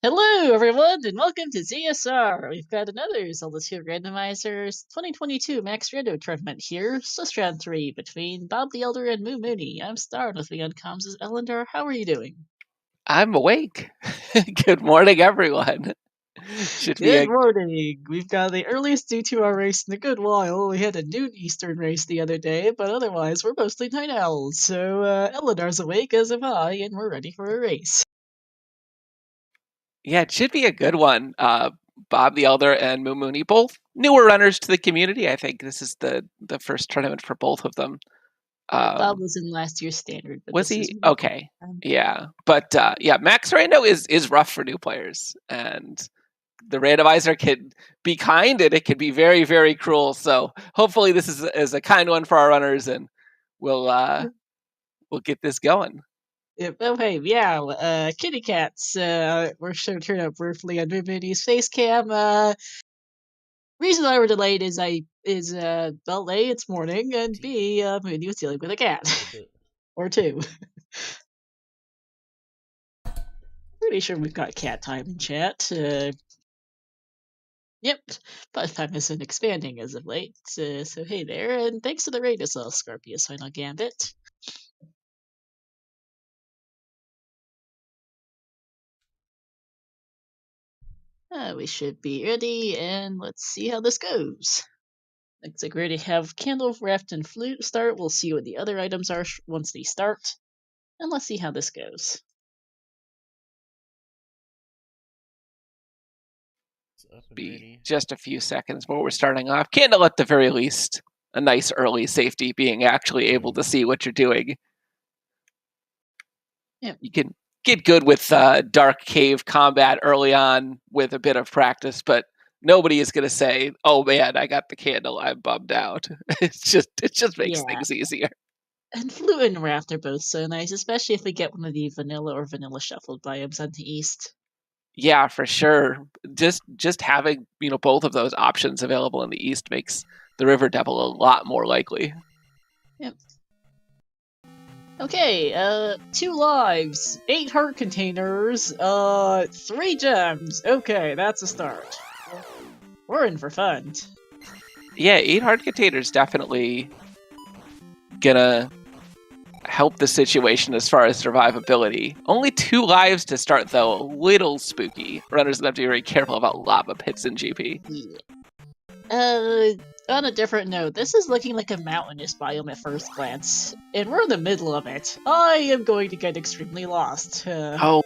Hello, everyone, and welcome to ZSR. We've got another Zelda2R Randomizer's 2022 Max Rando tournament here. It's just round 3 between Bob the Elder and Moo Mooney. I'm Star with me on comms as Elendar. How are you doing? I'm awake. Good morning, everyone. Good morning. We've got the earliest Z2R race in a good while. We had a noon Eastern race the other day, but otherwise we're mostly night owls. So Elendar's awake, as am I, and we're ready for a race. Yeah, it should be a good one. Bob the Elder and Moo Mooney, both newer runners to the community. I think this is the first tournament for both of them. Bob was in last year's standard, but Was this is he? Okay. um, Yeah. But yeah, Max Rando is rough for new players. And the randomizer can be kind and it can be very, very cruel. So hopefully this is a kind one for our runners and we'll get this going. Okay, yeah, kitty cats were shown turn up briefly on Mooney's face cam. Reason why we're delayed is well, A, it's morning, and B, Mooney was dealing with a cat. Or two. Pretty sure we've got cat time in chat. Yep, but time has been expanding as of late, so hey there, and thanks to the raid as well, Scorpius Final Gambit. We should be ready, and let's see how this goes. Looks like we already have Candle, Raft, and Flute start. We'll see what the other items are once they start, and let's see how this goes. Be just a few seconds before we're starting off. Candle at the very least. A nice early safety, being actually able to see what you're doing. Yep. You can get good with dark cave combat early on with a bit of practice, but nobody is going to say, "Oh man, I got the candle. I'm bummed out." It just makes things easier. And Flute and Raft are both so nice, especially if we get one of the vanilla or vanilla shuffled biomes on the east. Yeah, for sure. Just having both of those options available in the east makes the River Devil a lot more likely. Yep. Okay, 2 lives, 8 heart containers, 3 gems. Okay, that's a start. We're in for fun. Yeah, 8 heart containers definitely gonna help the situation as far as survivability. Only 2 lives to start, though. A little spooky. Runners have to be very careful about lava pits in GP. Yeah. On a different note, this is looking like a mountainous biome at first glance, and we're in the middle of it. I am going to get extremely lost. Oh.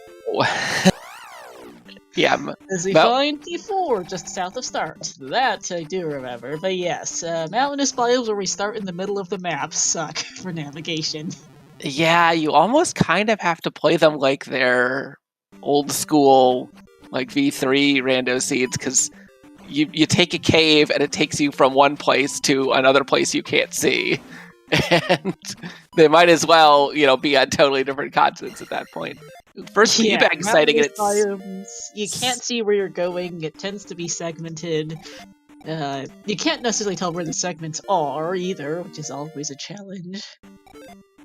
Yeah. As we find P4 just south of start. That I do remember. But yes, mountainous biomes where we start in the middle of the map suck for navigation. Yeah, you almost kind of have to play them like they're old school, like V3 rando seeds, because you take a cave and it takes you from one place to another place you can't see. And they might as well, be on totally different continents at that point. First P-bag sighting, you can't see where you're going. It tends to be segmented. You can't necessarily tell where the segments are either, which is always a challenge.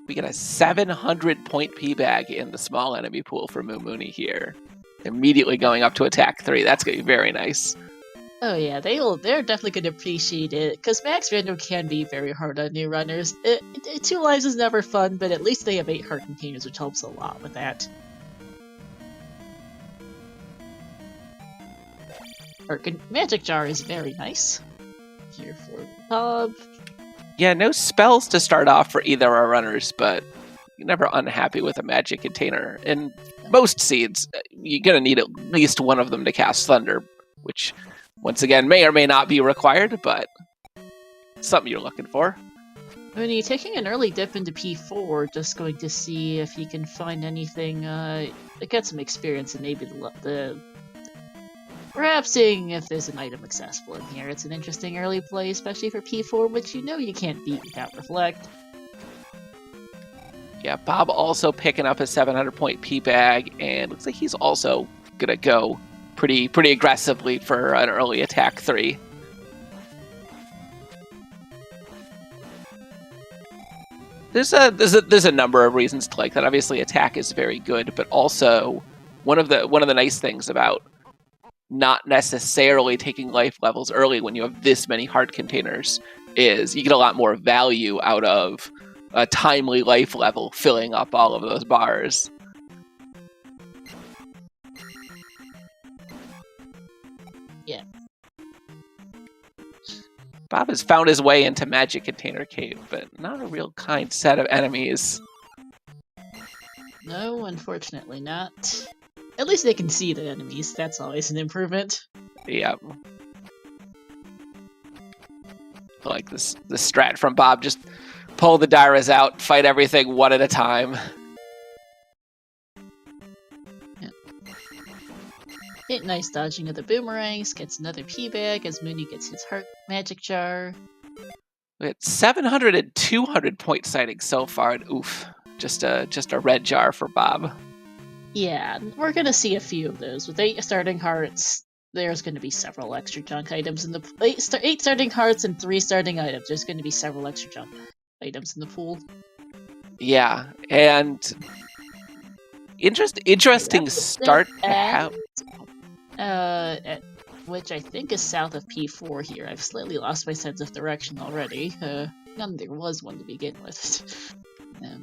We get a 700-point P-bag in the small enemy pool for Moo Mooney here. Immediately going up to attack 3. That's going to be very nice. Oh yeah, they're definitely going to appreciate it, because Max Rando can be very hard on new runners. 2 lives is never fun, but at least they have 8 heart containers, which helps a lot with that. Magic Jar is very nice. Here for Bob. Yeah, no spells to start off for either our runners, but you're never unhappy with a magic container. In most seeds, you're going to need at least one of them to cast Thunder, which, once again, may or may not be required, but something you're looking for. Mooney taking an early dip into P4, just going to see if he can find anything, get some experience and maybe perhaps seeing if there's an item accessible in here. It's an interesting early play, especially for P4, which you can't beat without Reflect. Yeah, Bob also picking up a 700-point P-bag, and looks like he's also gonna go pretty aggressively for an early attack 3. There's a number of reasons to like that. Obviously, attack is very good, but also one of the nice things about not necessarily taking life levels early when you have this many heart containers is you get a lot more value out of a timely life level filling up all of those bars. Yeah. Bob has found his way into Magic Container Cave, but not a real kind set of enemies. No, unfortunately not. At least they can see the enemies. That's always an improvement. Yep. I like this strat from Bob. Just pull the Dairas out, fight everything one at a time. Hit nice dodging of the boomerangs, gets another P bag as Mooney gets his heart magic jar. We had 700 and 200 point sightings so far, and oof, just a red jar for Bob. Yeah, we're gonna see a few of those. With 8 starting hearts, there's gonna be several extra junk items in the 8 starting hearts and 3 starting items. There's gonna be several extra junk items in the pool. Yeah, and interesting start to have. Which I think is south of P4 here. I've slightly lost my sense of direction already. None there was one to begin with.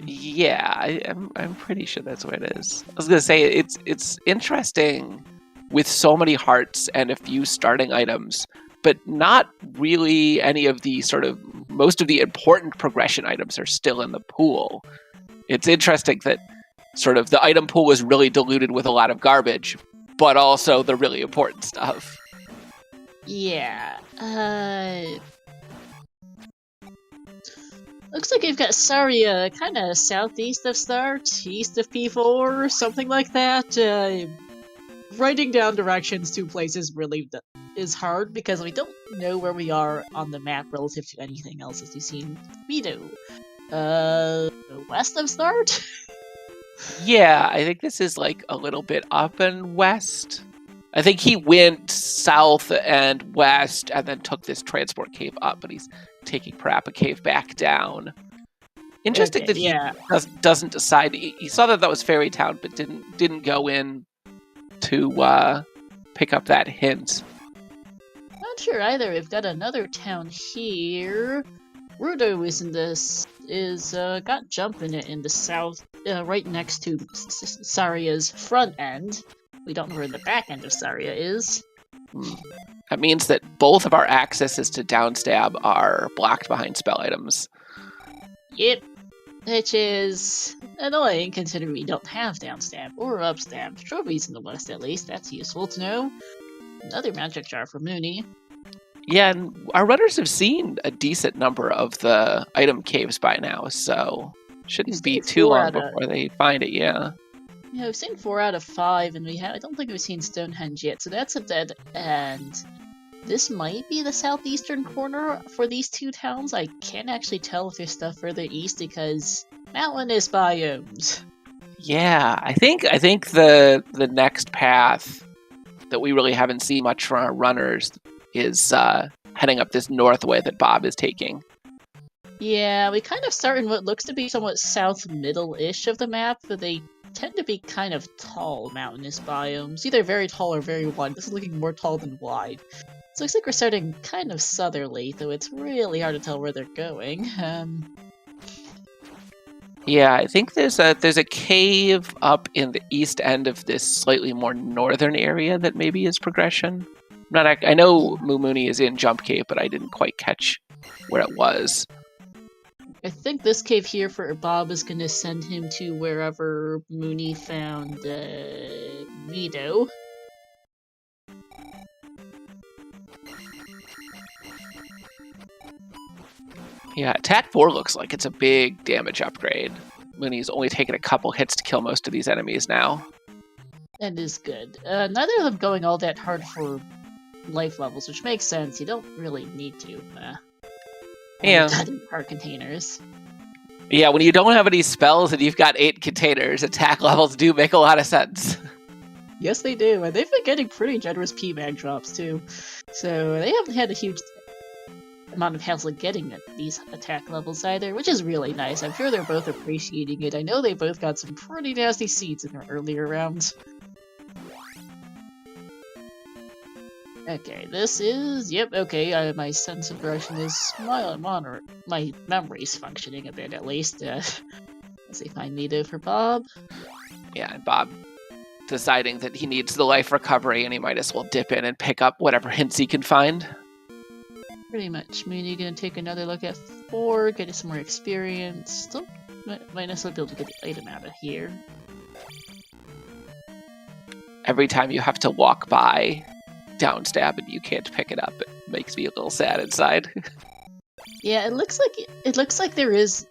Yeah, I'm pretty sure that's where it is. I was gonna say it's interesting with so many hearts and a few starting items, but not really any of the most of the important progression items are still in the pool. It's interesting that sort of the item pool was really diluted with a lot of garbage, but also the really important stuff. Yeah. Looks like you've got Saria kind of southeast of Start, east of P4, something like that. Writing down directions to places really is hard because we don't know where we are on the map relative to anything else as we've seen Rando. West of Start? Yeah, I think this is like a little bit up and west. I think he went south and west and then took this transport cave up, but he's taking Parappa Cave back down. Interesting that he doesn't decide. He saw that was Fairy Town, but didn't go in to pick up that hint. Not sure either. We've got another town here. Rando got jump in it in the south, right next to Saria's front end. We don't know where the back end of Saria is. That means that both of our accesses to downstab are blocked behind spell items. Yep. Which is annoying considering we don't have downstab or upstab. Trophies in the west at least, that's useful to know. Another magic jar for Mooney. Yeah, and our runners have seen a decent number of the item caves by now, so shouldn't be too long before they find it, yeah. Yeah, we've seen 4 out of 5, and I don't think we've seen Stonehenge yet, so that's a dead end. This might be the southeastern corner for these two towns. I can't actually tell if there's stuff further east because mountainous biomes. Yeah, I think the next path that we really haven't seen much from our runners is heading up this north way that Bob is taking. Yeah, we kind of start in what looks to be somewhat south middle-ish of the map, but they tend to be kind of tall mountainous biomes, either very tall or very wide. This is looking more tall than wide. So it looks like we're starting kind of southerly, though it's really hard to tell where they're going. Yeah, I think there's a cave up in the east end of this slightly more northern area that maybe is progression. I know Mooney is in Jump Cave, but I didn't quite catch where it was. I think this cave here for Bob is going to send him to wherever Mooney found Mido. Yeah, Attack 4 looks like it's a big damage upgrade. Mooney's only taken a couple hits to kill most of these enemies now. That is good. Neither of them going all that hard for life levels, which makes sense. You don't really need to. Yeah. Heart containers. Yeah, when you don't have any spells and you've got 8 containers, attack levels do make a lot of sense. Yes, they do, and they've been getting pretty generous P-Mag drops, too. So they haven't had a huge amount of hassle getting at these attack levels either, which is really nice. I'm sure they're both appreciating it. I know they both got some pretty nasty seeds in their earlier rounds. Okay, this is... Yep, okay, my sense of direction is... My memory's functioning a bit, at least. Let's see, find Nito for Bob. Yeah, and Bob deciding that he needs the life recovery and he might as well dip in and pick up whatever hints he can find. Pretty much. Mooney gonna take another look at 4, get some more experience. Still might not be able to get the item out of here. Every time you have to walk by downstab and you can't pick it up, it makes me a little sad inside. Yeah, it looks like there is...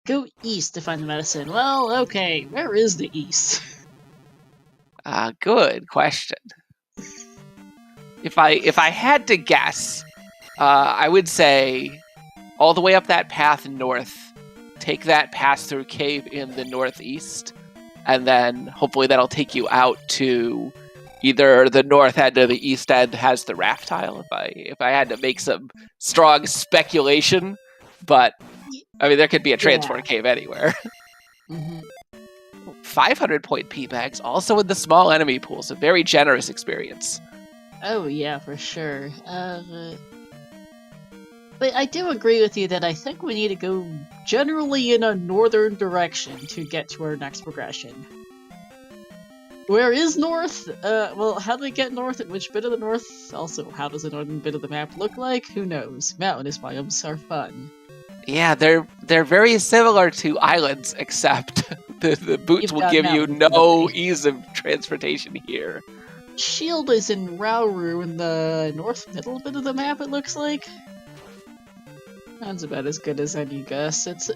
Go east to find the medicine. Well, okay, where is the east? Good question. If I had to guess, I would say all the way up that path north, take that pass-through cave in the northeast, and then hopefully that'll take you out to either the north end or the east end has the raft tile, if I had to make some strong speculation, but I mean there could be a transport cave anywhere. 500-point P-bags, also in the small enemy pools, a very generous experience. Oh yeah, for sure. But I do agree with you that I think we need to go generally in a northern direction to get to our next progression. Where is north? Well, how do we get north? At which bit of the north? Also, how does the northern bit of the map look like? Who knows? Mountainous biomes are fun. Yeah, they're very similar to islands, except the boots will give you no ease of transportation here. Shield is in Rauru in the north middle bit of the map, it looks like. Sounds about as good as any guess. It's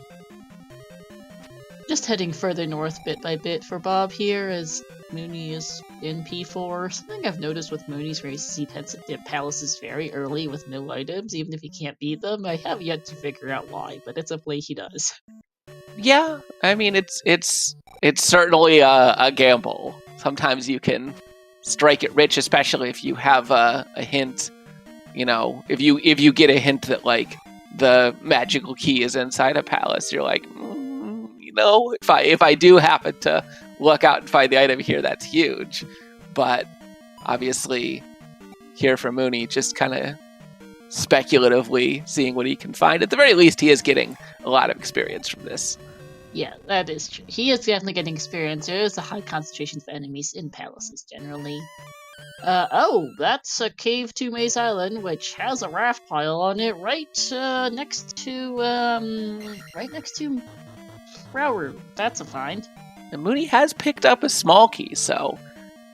just heading further north bit by bit for Bob here, as Mooney is in P4. Something I've noticed with Mooney's races, he tends to dip palaces very early with no items, even if he can't beat them. I have yet to figure out why, but it's a play he does. Yeah, I mean, it's certainly a gamble. Sometimes you can strike it rich, especially if you have a hint. You know, if you get a hint that like the magical key is inside a palace, you're like, you know, if I do happen to look out and find the item here, that's huge. But obviously, here for Mooney, just kind of speculatively seeing what he can find. At the very least, he is getting a lot of experience from this. Yeah, that is true. He is definitely getting experience. There is a high concentration of enemies in palaces, generally. Oh, that's a cave to Maze Island, which has a raft pile on it right next to Rauru. That's a find. And Mooney has picked up a small key, so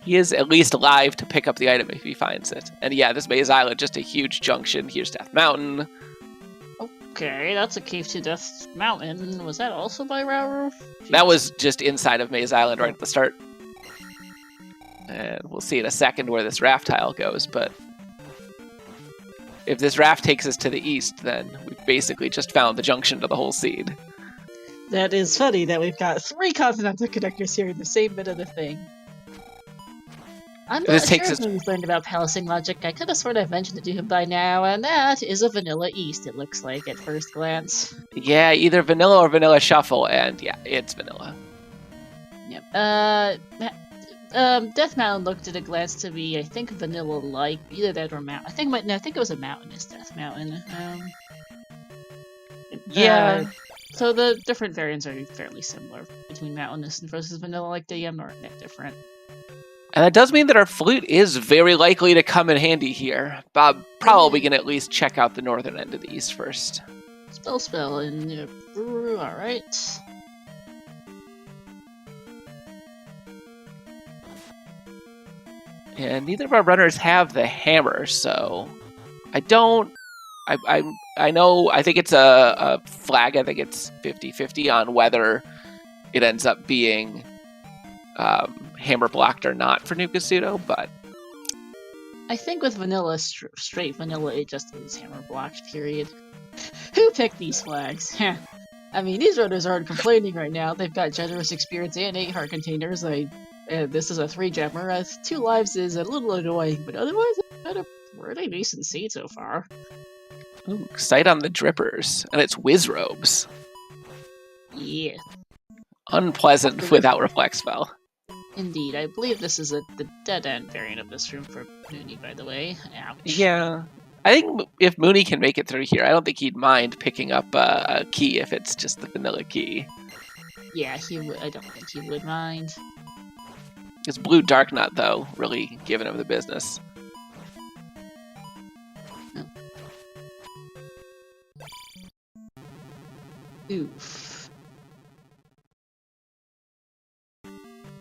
he is at least alive to pick up the item if he finds it. And yeah, this Maze Island, just a huge junction. Here's Death Mountain. Okay, that's a cave to Death Mountain. Was that also by Rauru? That was just inside of Maze Island right at the start. And we'll see in a second where this raft tile goes, but if this raft takes us to the east, then we've basically just found the junction to the whole seed. That is funny that we've got 3 continental connectors here in the same bit of the thing. I'm not sure if we've learned about palasing logic. I could have sort of mentioned it to him by now, and that is a vanilla east, it looks like, at first glance. Yeah, either vanilla or vanilla shuffle, and yeah, it's vanilla. Yep. Death Mountain looked at a glance to be, I think, vanilla-like. Either that or mountain. I think it was a mountainous Death Mountain. Yeah. So the different variants are fairly similar between mountainous versus vanilla-like. They aren't that different. And that does mean that our flute is very likely to come in handy here. Bob probably can at least check out the northern end of the east first. Spell, and alright. And neither of our runners have the hammer, so I think it's a flag. I think it's 50-50 on whether it ends up being hammer blocked or not for Nukasudo, but I think with vanilla, straight vanilla, it just is hammer blocked, period. Who picked these flags? I mean, these runners aren't complaining right now. They've got generous experience and 8 heart containers. This is a 3-gemmer. 2 lives is a little annoying, but otherwise, it's got a pretty decent seed so far. Ooh, sight on the drippers, and it's whiz robes. Yeah. Unpleasant without reflect spell. Indeed, I believe this is the dead-end variant of this room for Mooney, by the way. Ouch. Yeah. I think if Mooney can make it through here, I don't think he'd mind picking up a key if it's just the vanilla key. Yeah, he would. I don't think he would mind. Because Blue Dark Nut, though, really giving him the business. Oh. Oof.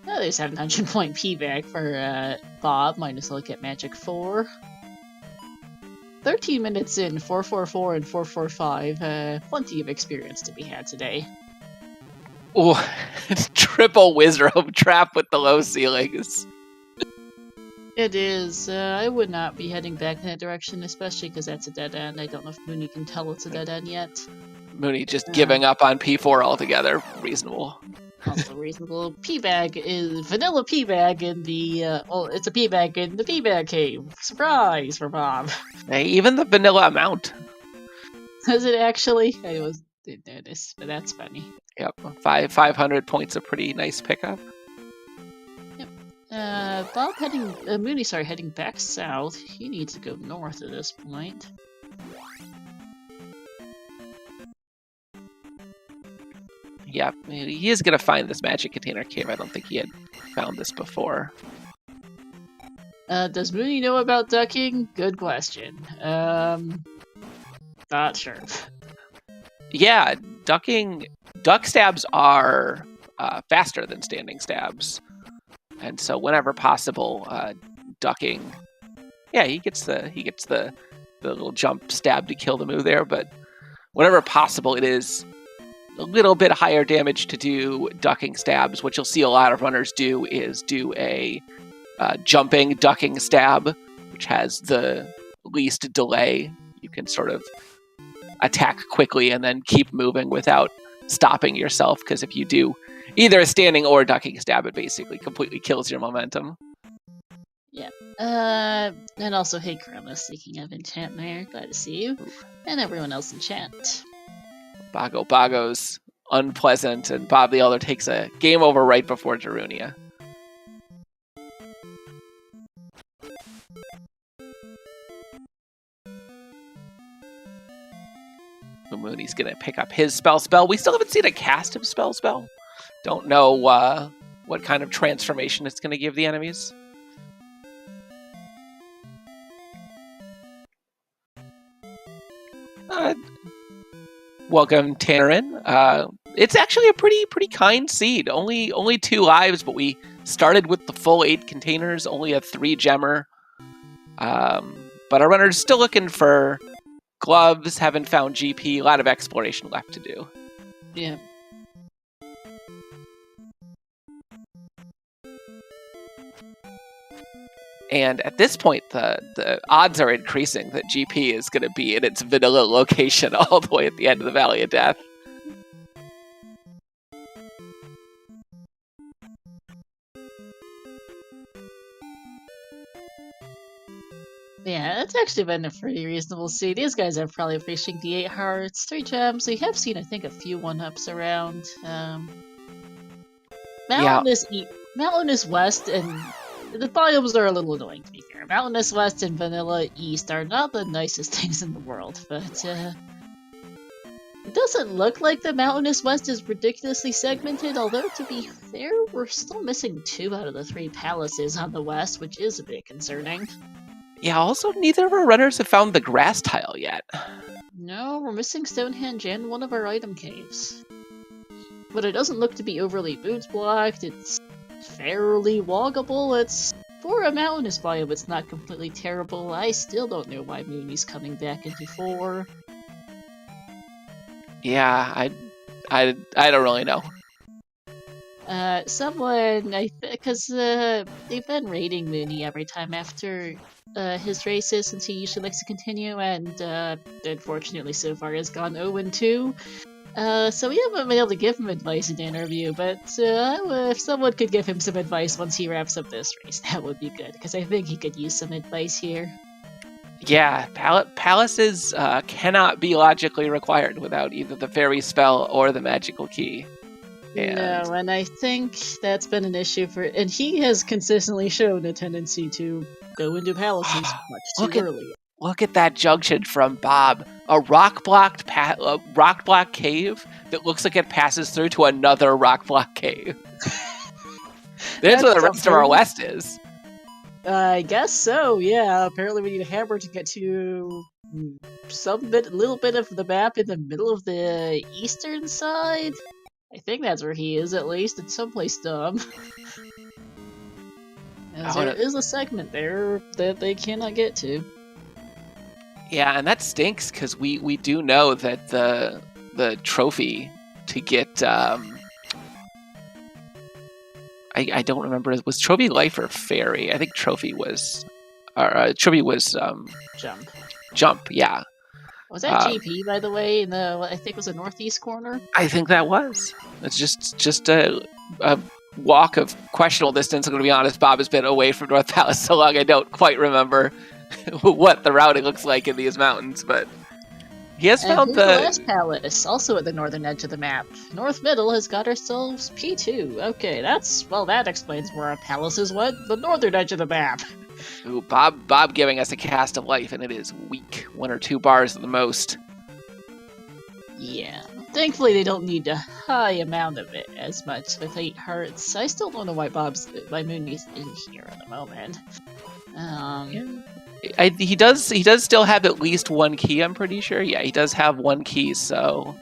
Oh, there's 700 point P-back for Bob, minus a look at Magic 4. 13 minutes in, 444 and 445. Plenty of experience to be had today. Oh, triple Wizrobe trap with the low ceilings. It is. I would not be heading back in that direction, especially because that's a dead end. I don't know if Mooney can tell it's a dead end yet. Mooney just giving up on P4 altogether. Reasonable. Also reasonable. P-bag is vanilla P-bag in the well, it's a P-bag in the P-bag cave. Surprise for Bob. Hey, even the vanilla amount. Is it actually? I didn't notice, but that's funny. Yep, 500 points, a pretty nice pickup. Yep. Bob Mooney, heading back south. He needs to go north at this point. Yeah, he is going to find this magic container cave. I don't think he had found this before. Does Mooney know about ducking? Good question. Not sure. Yeah, duck stabs are faster than standing stabs. And so whenever possible, ducking, yeah, he gets the little jump stab to kill the move there, but whenever possible, it is a little bit higher damage to do ducking stabs. What you'll see a lot of runners do is do a jumping ducking stab, which has the least delay. You can sort of attack quickly and then keep moving without stopping yourself, because if you do either a standing or a ducking stab, it basically completely kills your momentum. Yeah. And also, hey Chroma, speaking of enchant there, glad to see you. And everyone else in chat. Bago's unpleasant, and Bob the Elder takes a game over right before Darunia. Mooney's gonna pick up his spell. We still haven't seen a cast of spell. Don't know what kind of transformation it's gonna give the enemies. Welcome, Tannerin. It's actually a pretty kind seed. Only 2 lives, but we started with the full 8 containers, only a 3 gemmer. But our runner's still looking for gloves, haven't found GP, a lot of exploration left to do. Yeah. And at this point, the odds are increasing that GP is going to be in its vanilla location all the way at the end of the Valley of Death. Yeah, it's actually been a pretty reasonable seed. These guys are probably fishing the 8 hearts, 3 gems. We have seen, I think, a few 1-ups around. Mountainous West, and the biomes are a little annoying, to be fair. Mountainous West and Vanilla East are not the nicest things in the world, but it doesn't look like the Mountainous West is ridiculously segmented, although, to be fair, we're still missing 2 out of the 3 palaces on the west, which is a bit concerning. Yeah, also, neither of our runners have found the grass tile yet. No, we're missing Stonehenge and one of our item caves. But it doesn't look to be overly boots blocked, it's fairly walkable, it's... For a mountainous biome, it's not completely terrible. I still don't know why Mooney's coming back into 4. Yeah, I don't really know. Because they've been raiding Mooney every time after his races, since he usually likes to continue, and unfortunately so far has gone 0-2. So we haven't been able to give him advice in the interview, but if someone could give him some advice once he wraps up this race, that would be good, because I think he could use some advice here. Yeah, palaces cannot be logically required without either the fairy spell or the magical key. And No, and I think that's been an issue for, and he has consistently shown a tendency to go into palaces much too early. look at that junction from Bob. A rock block cave that looks like it passes through to another rock block cave. There's where the rest of our west is. I guess so, yeah. Apparently we need a hammer to get to little bit of the map in the middle of the eastern side. I think that's where he is, at least. It's someplace dumb. There is a segment there that they cannot get to. Yeah, and that stinks, because we do know that the trophy to get... I don't remember. Was trophy life or fairy? I think trophy was... Jump. Jump, yeah. Was that GP, by the way, in the, I think it was the northeast corner? I think that was. It's just a walk of questionable distance. I'm going to be honest, Bob has been away from North Palace so long I don't quite remember what the routing looks like in these mountains, but he has found the West Palace, also at the northern edge of the map. North Middle has got ourselves P2. Okay, that explains where our palaces went, the northern edge of the map. Ooh, Bob giving us a cast of life, and it is weak. 1 or 2 bars at the most. Yeah. Thankfully, they don't need a high amount of it as much with 8 hearts. I still don't know why Mooney's in here at the moment. He does still have at least 1 key, I'm pretty sure. Yeah, he does have 1 key, so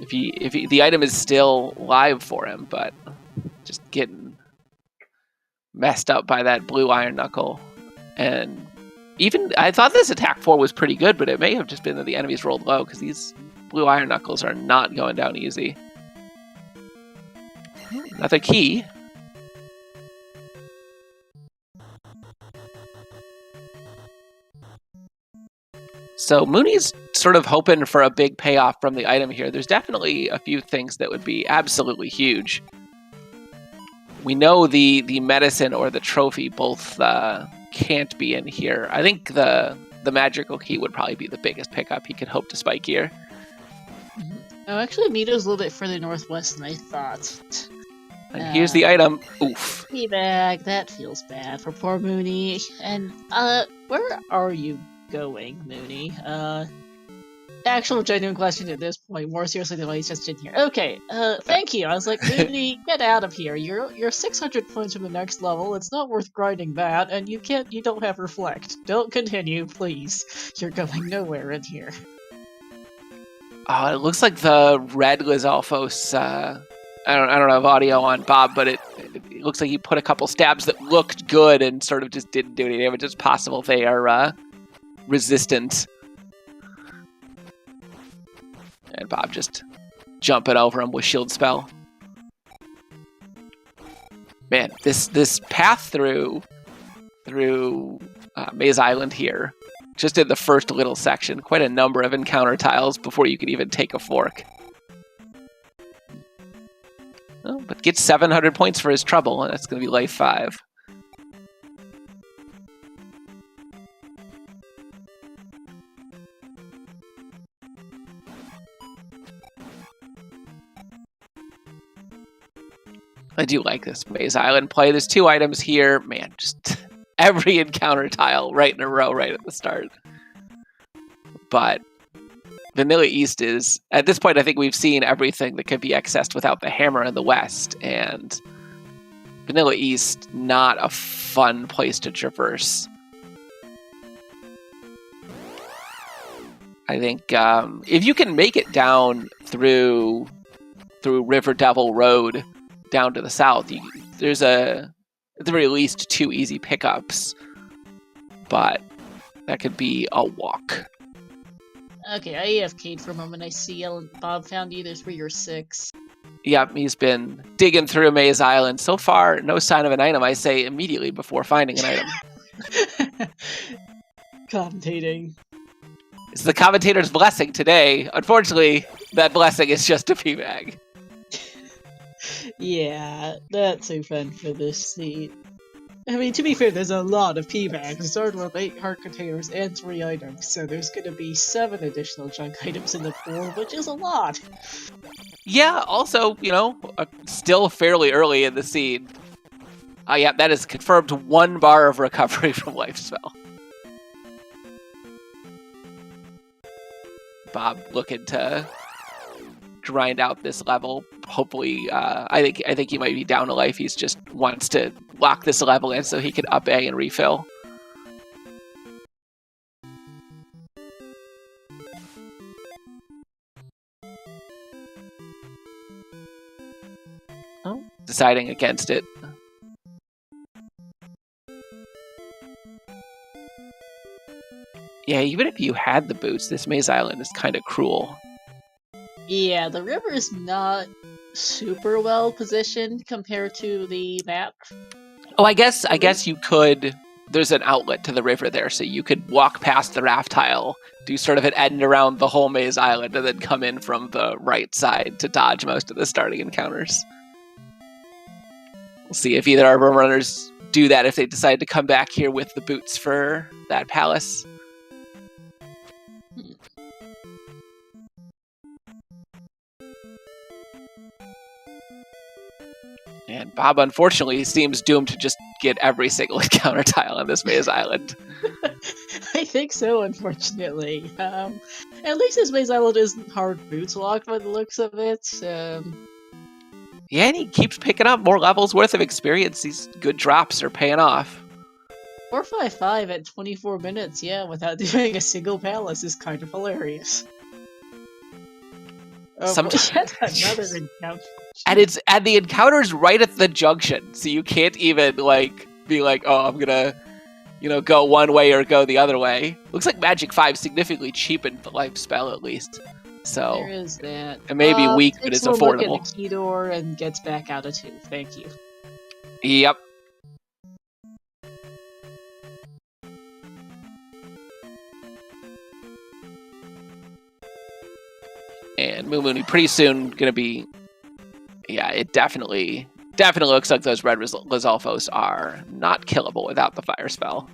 if the item is still live for him, but just getting messed up by that blue iron knuckle. And even I thought this attack 4 was pretty good, but it may have just been that the enemies rolled low, because these blue iron knuckles are not going down easy. Another key. So Mooney's sort of hoping for a big payoff from the item here. There's definitely a few things that would be absolutely huge. We know the medicine or the trophy both can't be in here. I think the magical key would probably be the biggest pickup he could hope to spike here. Oh, actually, Mito's a little bit further northwest than I thought. And here's the item. Oof. Teabag, that feels bad for poor Mooney. And, where are you going, Mooney? Actual genuine question at this point, more seriously than what he's just in here. Okay, thank you. I was like, Mooney, get out of here. You're 600 points from the next level. It's not worth grinding that, and you don't have reflect. Don't continue, please. You're going nowhere in here. Oh, it looks like the red Lizalfos, I don't have audio on Bob, but it looks like he put a couple stabs that looked good and sort of just didn't do any damage. It's possible they are resistant. And Bob just jumping over him with shield spell. Man, this path through Maze Island here, just in the first little section, quite a number of encounter tiles before you could even take a fork. Oh, but gets 700 points for his trouble, and that's going to be life 5. I do like this Maze Island play. There's 2 items here. Man, just every encounter tile right in a row right at the start. But Vanilla East is, at this point, I think we've seen everything that could be accessed without the hammer in the West. And Vanilla East, not a fun place to traverse. I think if you can make it down through River Devil Road down to the south, there's at the very least 2 easy pickups, but that could be a walk. Okay, I AFK'd for a moment. I see Bob found either 3 or 6. Yep, he's been digging through Maze Island. So far, no sign of an item, I say immediately before finding an item. Commentating. It's the commentator's blessing today. Unfortunately, that blessing is just a P-bag. Yeah, that's so fun for this seat. I mean, to be fair, there's a lot of P bags. We started with 8 heart containers and 3 items, so there's gonna be 7 additional junk items in the pool, which is a lot. Yeah, also, still fairly early in the scene. Yeah, that is confirmed 1 bar of recovery from life spell. Bob looking to grind out this level. Hopefully, I think he might be down to life. He's just wants to lock this level in so he can up A and refill. Oh, deciding against it. Yeah, even if you had the boots, this Maze Island is kind of cruel. Yeah, the river is not super well positioned compared to the map. Oh, I guess you could. There's an outlet to the river there, so you could walk past the raft tile, do sort of an end around the whole Maze Island, and then come in from the right side to dodge most of the starting encounters. We'll see if either of our runners do that if they decide to come back here with the boots for that palace. And Bob, unfortunately, seems doomed to just get every single encounter tile on this Maze Island. I think so, unfortunately. At least this Maze Island isn't hard boots locked by the looks of it. Yeah, and he keeps picking up more levels worth of experience. These good drops are paying off. 455 at 24 minutes, yeah, without doing a single palace is kind of hilarious. Sometimes another encounter. And the encounter's right at the junction, so you can't even be like, oh, I'm gonna, go one way or go the other way. Looks like Magic 5 significantly cheapened the life spell at least. So there is that. It may be weak, but it's affordable. Look at the key door and gets back out of 2. Thank you. Yep. And Moon pretty soon gonna be. Yeah, it definitely looks like those red Lizalfos are not killable without the fire spell.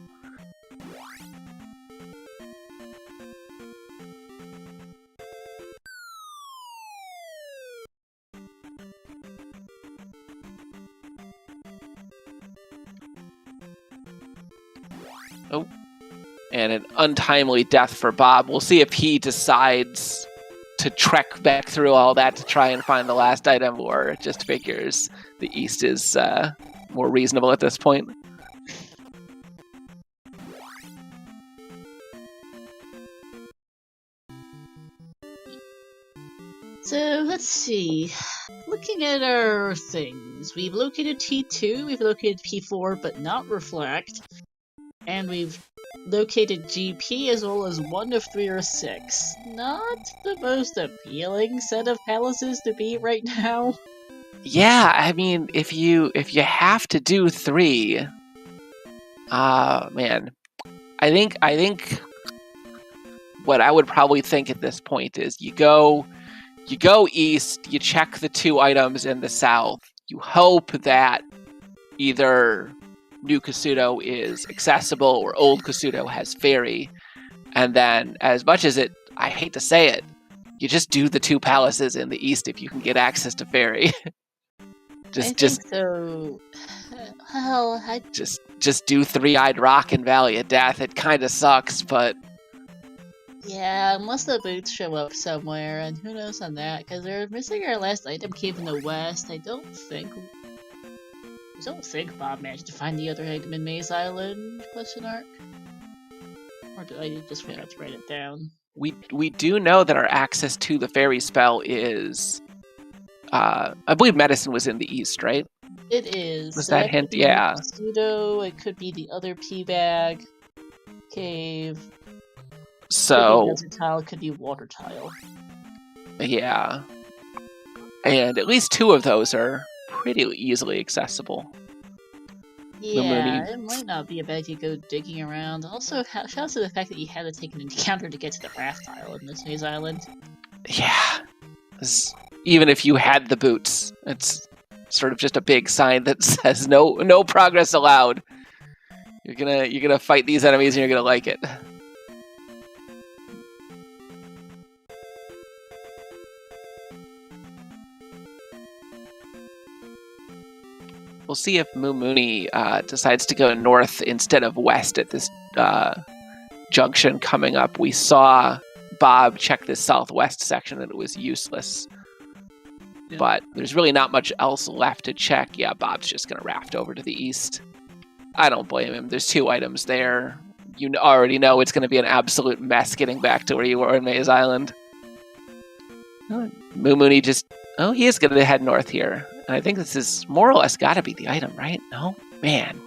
Oh, and an untimely death for Bob. We'll see if he decides to trek back through all that to try and find the last item, or just figures the east is more reasonable at this point. So, let's see. Looking at our things, we've located T2, we've located P4, but not Reflect, and we've located GP as well as 1 of 3 or 6. Not the most appealing set of palaces to beat right now. Yeah, I mean, if you have to do 3, man, I think what I would probably think at this point is you go east, you check the 2 items in the south, you hope that either New Kasuto is accessible or Old Kasuto has fairy, and then as much as I hate to say it, you just do the 2 palaces in the east if you can get access to fairy. just so. Well, just do 3-eyed rock and Valley of Death. It kind of sucks, but yeah, unless the boots show up somewhere, and who knows on that, because they're missing our last item cave in the west. I don't think Bob managed to find the other item in Maze Island, question mark? Or did I just forget to write it down? We do know that our access to the fairy spell is, I believe medicine was in the east, right? It is. Was so that hint? Yeah. Pseudo, it could be the other P-bag, cave. So. Could be desert tile, could be water tile. Yeah. And at least 2 of those are pretty easily accessible. Yeah, it might not be a bad idea to go digging around. Also, shout out to the fact that you had to take an encounter to get to the raft tile in this Maze Island. Yeah. Even if you had the boots, it's sort of just a big sign that says no progress allowed. You're gonna fight these enemies and you're gonna like it. We'll see if Mooney decides to go north instead of west at this junction coming up. We saw Bob check this southwest section and it was useless. Yeah. But there's really not much else left to check. Yeah, Bob's just going to raft over to the east. I don't blame him. There's 2 items there. You already know it's going to be an absolute mess getting back to where you were in Maze Island. Mooney just... Oh, he is going to head north here. And I think this is more or less got to be the item, right? No? Man.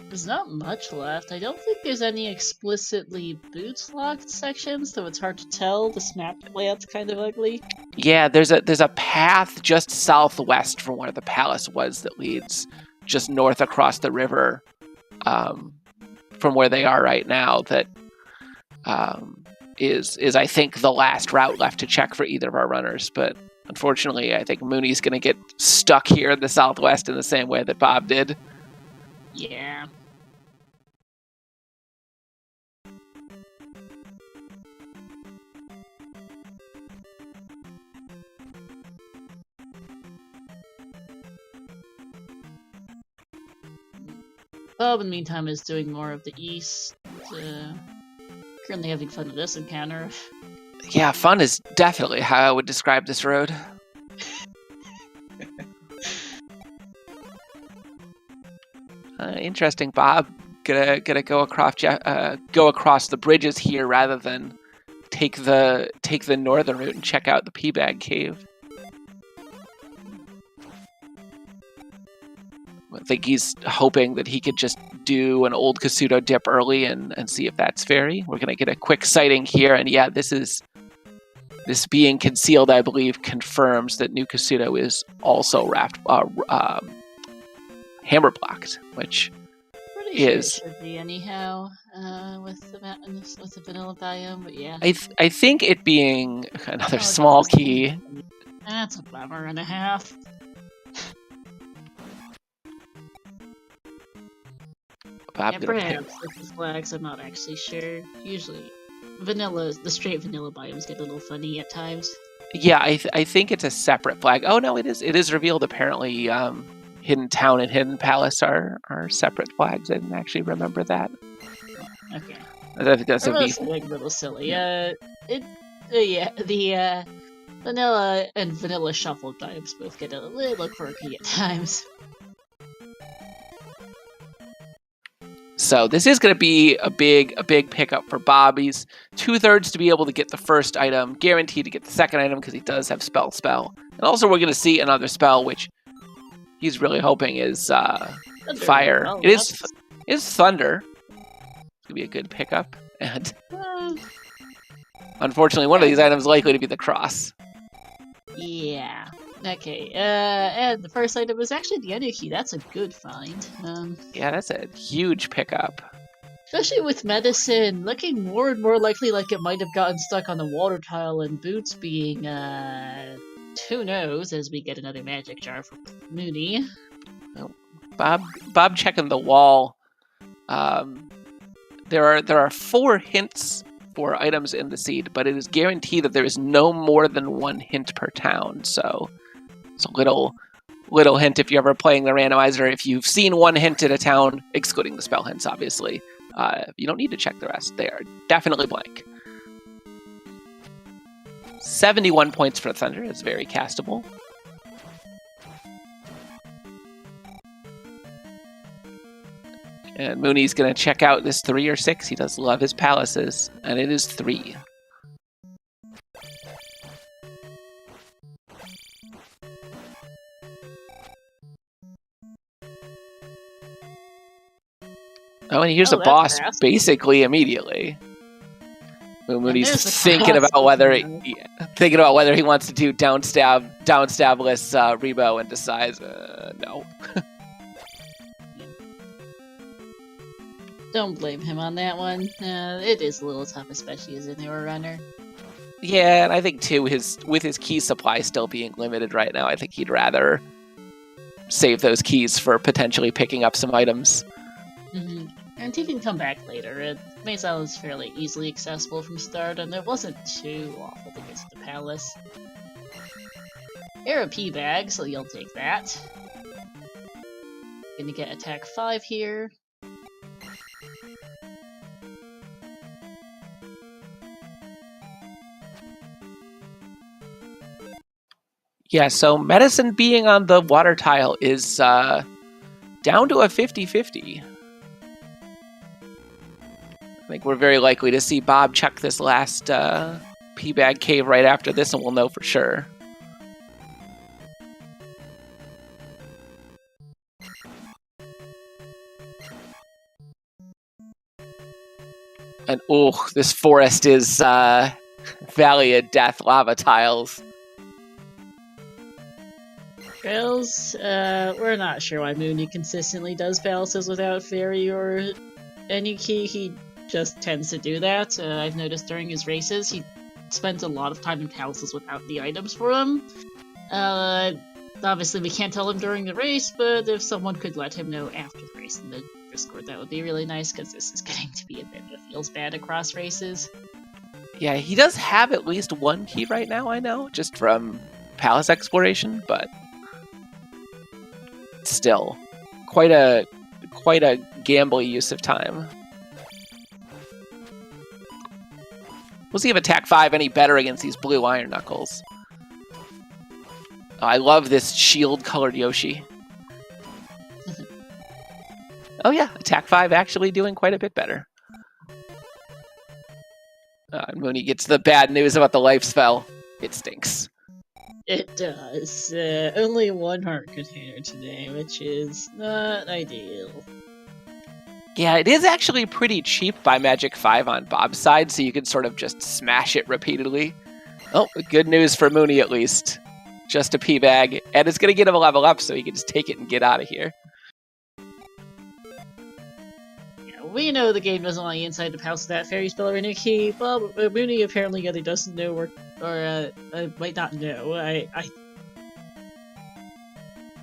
There's not much left. I don't think there's any explicitly boots locked sections, so it's hard to tell. This map layout's kind of ugly. Yeah, there's a path just southwest from where the palace was that leads just north across the river from where they are right now that is I think the last route left to check for either of our runners. But unfortunately, I think Mooney's going to get stuck here in the southwest in the same way that Bob did. Yeah. Bob, in the meantime, is doing more of the east. Currently having fun with this encounter. Yeah, fun is definitely how I would describe this road. Interesting, Bob. Gonna go across the bridges here rather than take the northern route and check out the Peabag Cave. I think he's hoping that he could just do an old Kasuto dip early and see if that's fairy. We're gonna get a quick sighting here, and yeah, this being concealed, I believe, confirms that New Kasuto is also hammer blocked, which pretty is sure it should be anyhow with the vanilla biome, but yeah. I think it being another small key. That's a bummer and a half. Perhaps with the flags, I'm not actually sure. Usually, the straight vanilla biomes get a little funny at times. Yeah, I think it's a separate flag. Oh no, it is revealed apparently. Hidden Town and Hidden Palace are separate flags. I didn't actually remember that. Okay. I think that's a little silly. The vanilla and vanilla shuffled biomes both get a little quirky at times. So this is going to be a big pickup for Bob. He's 2/3 to be able to get the first item, guaranteed to get the second item because he does have spell. And also we're going to see another spell, which he's really hoping is fire. Oh, it is thunder. It's going to be a good pickup. And unfortunately, one of these items is likely to be the cross. Yeah. Okay, and the first item was actually the Enuki. That's a good find. Yeah, that's a huge pickup. Especially with medicine looking more and more likely like it might have gotten stuck on the water tile, and boots being, who knows, as we get another magic jar from Mooney. Oh, Bob checking the wall. There are 4 hints for items in the seed, but it is guaranteed that there is no more than 1 hint per town, so it's a little hint if you're ever playing the randomizer. If you've seen 1 hint at a town, excluding the spell hints, obviously, you don't need to check the rest. They are definitely blank. 71 points for Thunder is very castable. And Mooney's going to check out this 3 or 6. He does love his palaces, and it is 3. Oh, and here's a boss fast. Basically immediately. Mooney's thinking about whether he wants to do downstabless Rebo and decides no. Don't blame him on that one. It is a little tough, especially as a newer runner. Yeah, and I think too, with his key supply still being limited right now, I think he'd rather save those keys for potentially picking up some items. Mm-hmm. And he can come back later. Maze Island is fairly easily accessible from start, and it wasn't too awful to get to the palace. Air a P bag, so you'll take that. Gonna get attack 5 here. Yeah, so medicine being on the water tile is down to a 50-50. I think we're very likely to see Bob check this last P-Bag cave right after this, and we'll know for sure. And oh, this forest is Valley of Death lava tiles. Trails, we're not sure why Mooney consistently does palaces without fairy or any key. He just tends to do that. I've noticed during his races, he spends a lot of time in palaces without the items for them. Obviously we can't tell him during the race, but if someone could let him know after the race in the Discord, that would be really nice, because this is getting to be a bit that feels bad across races. Yeah, he does have at least one key right now, I know, just from palace exploration, but still quite a gambly use of time. We'll see if attack 5 any better against these blue iron knuckles. Oh, I love this shield colored Yoshi. Oh yeah, attack 5 actually doing quite a bit better. Mooney gets the bad news about the life spell. It stinks. It does. Only one heart container today, which is not ideal. Yeah, it is actually pretty cheap by Magic 5 on Bob's side, so you can sort of just smash it repeatedly. Oh, good news for Mooney at least. Just a P-Bag, and it's going to get him a level up, so he can just take it and get out of here. Yeah, we know the game doesn't want you inside the house with that fairy spell or any key, but Mooney apparently either doesn't know or might not know. I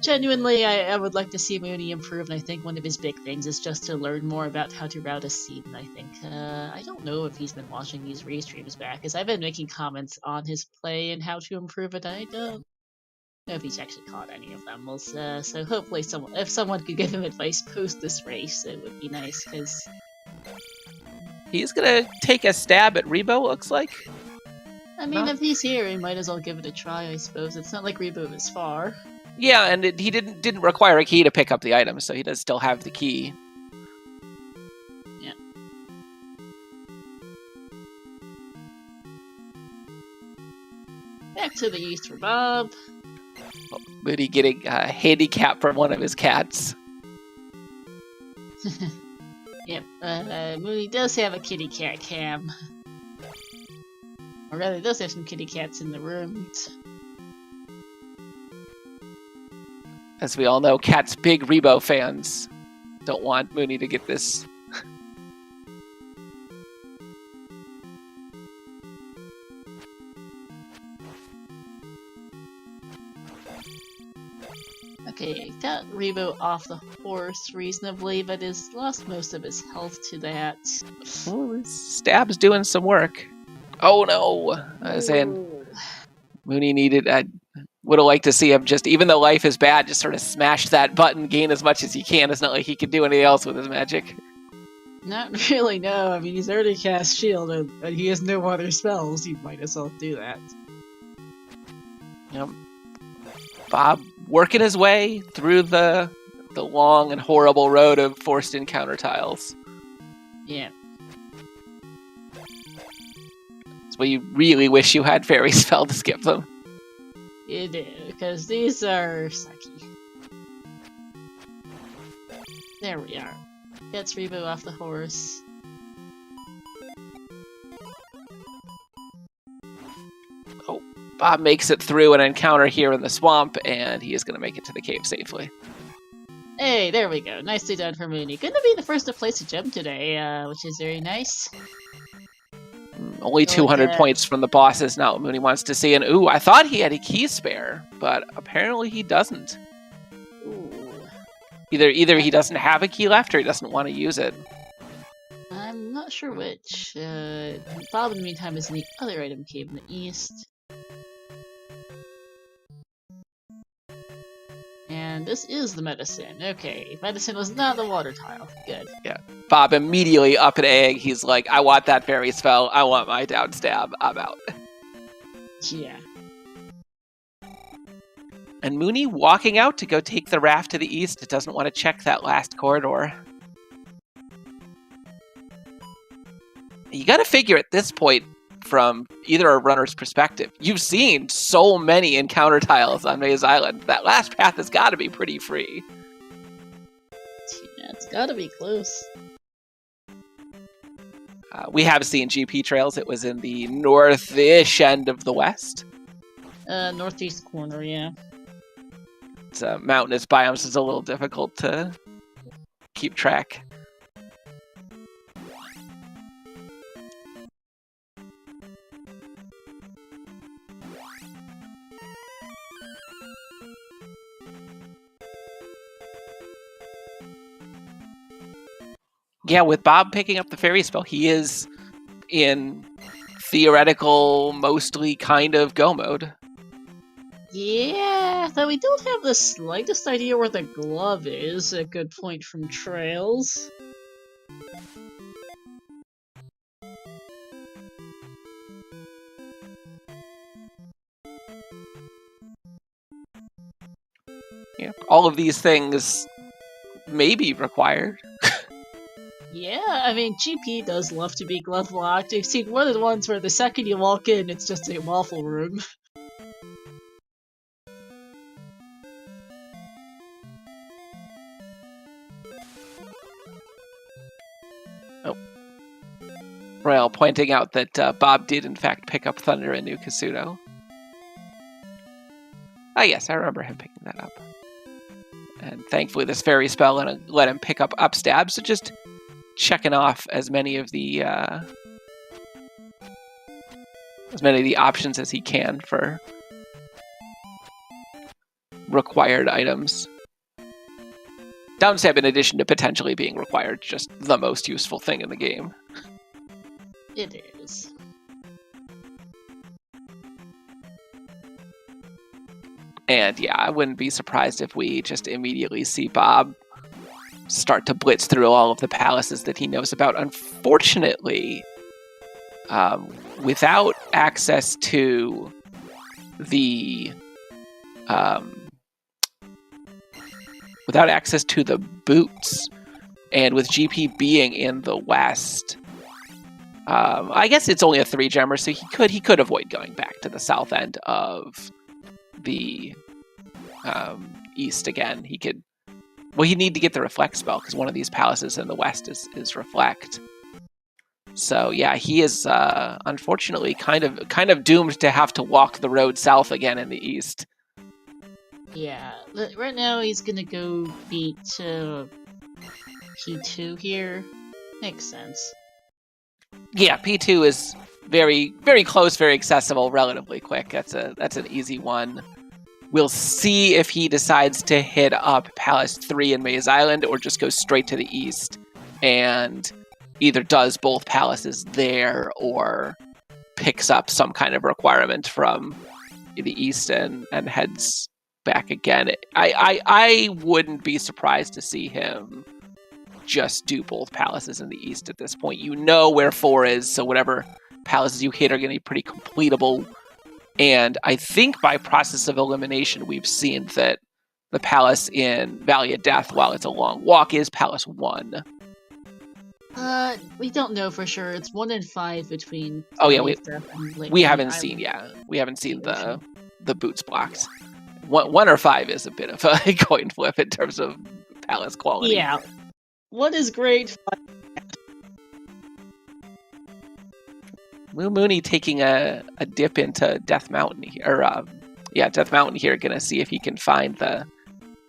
genuinely, I would like to see Mooney improve, and I think one of his big things is just to learn more about how to route a seed, and I think, I don't know if he's been watching these restreams back, because I've been making comments on his play and how to improve it, I don't know if he's actually caught any of them. So hopefully if someone could give him advice post this race, it would be nice, because... He's gonna take a stab at Rebo, looks like. I mean, if he's here, he might as well give it a try, I suppose. It's not like Rebo is far. Yeah, and he didn't require a key to pick up the item, so he does still have the key. Yeah. Back to the east for Bob. Oh, Moody getting a handicap from one of his cats. Yep, Moody does have a kitty cat cam. Or rather, does have some kitty cats in the rooms. As we all know, Cat's big Rebo fans don't want Mooney to get this. Okay, got Rebo off the horse reasonably, but has lost most of his health to that. Oh, this stab's doing some work. Oh no! I was saying, Mooney needed... would have liked to see him just, even though life is bad, just sort of smash that button, gain as much as he can. It's not like he can do anything else with his magic. Not really, no. I mean, he's already cast Shield, and he has no other spells. He might as well do that. Yep. Bob working his way through the long and horrible road of forced encounter tiles. Yeah. That's why you really wish you had Fairy Spell to skip them. You do, because these are sucky. There we are. Gets Rebo off the horse. Oh, Bob makes it through an encounter here in the swamp, and he is going to make it to the cave safely. Hey, there we go. Nicely done for Mooney. Good to be the first to place a gem today, which is very nice. Only 200 points from the boss is not what Mooney wants to see. And ooh, I thought he had a key spare, but apparently he doesn't. Ooh. Either he doesn't have a key left or he doesn't want to use it. not sure which. Bob, in the meantime, is in the other item cave in the east. And this is the medicine. Okay, medicine was not the water tile. Good. Yeah. Bob immediately up an egg. He's like, I want that fairy spell. I want my down stab. I'm out. Yeah. And Mooney walking out to go take the raft to the east. It doesn't want to check that last corridor. You got to figure at this point, from either a runner's perspective, you've seen so many encounter tiles on Maze Island. That last path has got to be pretty free. Yeah, it's got to be close. We have seen GP trails. It was in the north-ish end of the west. Northeast corner, yeah. It's mountainous biomes, so it's a little difficult to keep track. Yeah, with Bob picking up the fairy spell, he is in theoretical, mostly kind of go mode. Yeah, though we don't have the slightest idea where the glove is. A good point from Trails. Yeah, all of these things may be required. Yeah, I mean, GP does love to be glove locked. You've seen one of the ones where the second you walk in, it's just a waffle room. Oh. Royal pointing out that Bob did in fact pick up Thunder in New Kasuto. Ah, yes, I remember him picking that up. And thankfully this fairy spell let him pick up Upstab, so just checking off as many of the options as he can for required items. Downstab, in addition to potentially being required, just the most useful thing in the game. It is. And yeah, I wouldn't be surprised if we just immediately see Bob start to blitz through all of the palaces that he knows about. Unfortunately, without access to the boots, and with GP being in the west, I guess it's only a 3-gemmer, so he could avoid going back to the south end of the east again. He'd need to get the reflect spell, because one of these palaces in the west is reflect. So yeah, he is unfortunately kind of doomed to have to walk the road south again in the east. Yeah, right now he's gonna go beat P2 here. Makes sense. Yeah, P2 is very, very close, very accessible, relatively quick. That's an easy one. We'll see if he decides to hit up Palace 3 in Maze Island, or just goes straight to the east and either does both palaces there or picks up some kind of requirement from the east and heads back again. I wouldn't be surprised to see him just do both palaces in the east at this point. You know where 4 is, so whatever palaces you hit are going to be pretty completable. And I think by process of elimination, we've seen that the palace in Valley of Death, while it's a long walk, is Palace 1. We don't know for sure. It's 1 and 5 between. Oh yeah, we haven't seen the boots blocks. 1 or 5 is a bit of a coin flip in terms of palace quality. Yeah, 1 is great. Mooney taking a dip into Death Mountain here, Death Mountain here. Gonna see if he can find the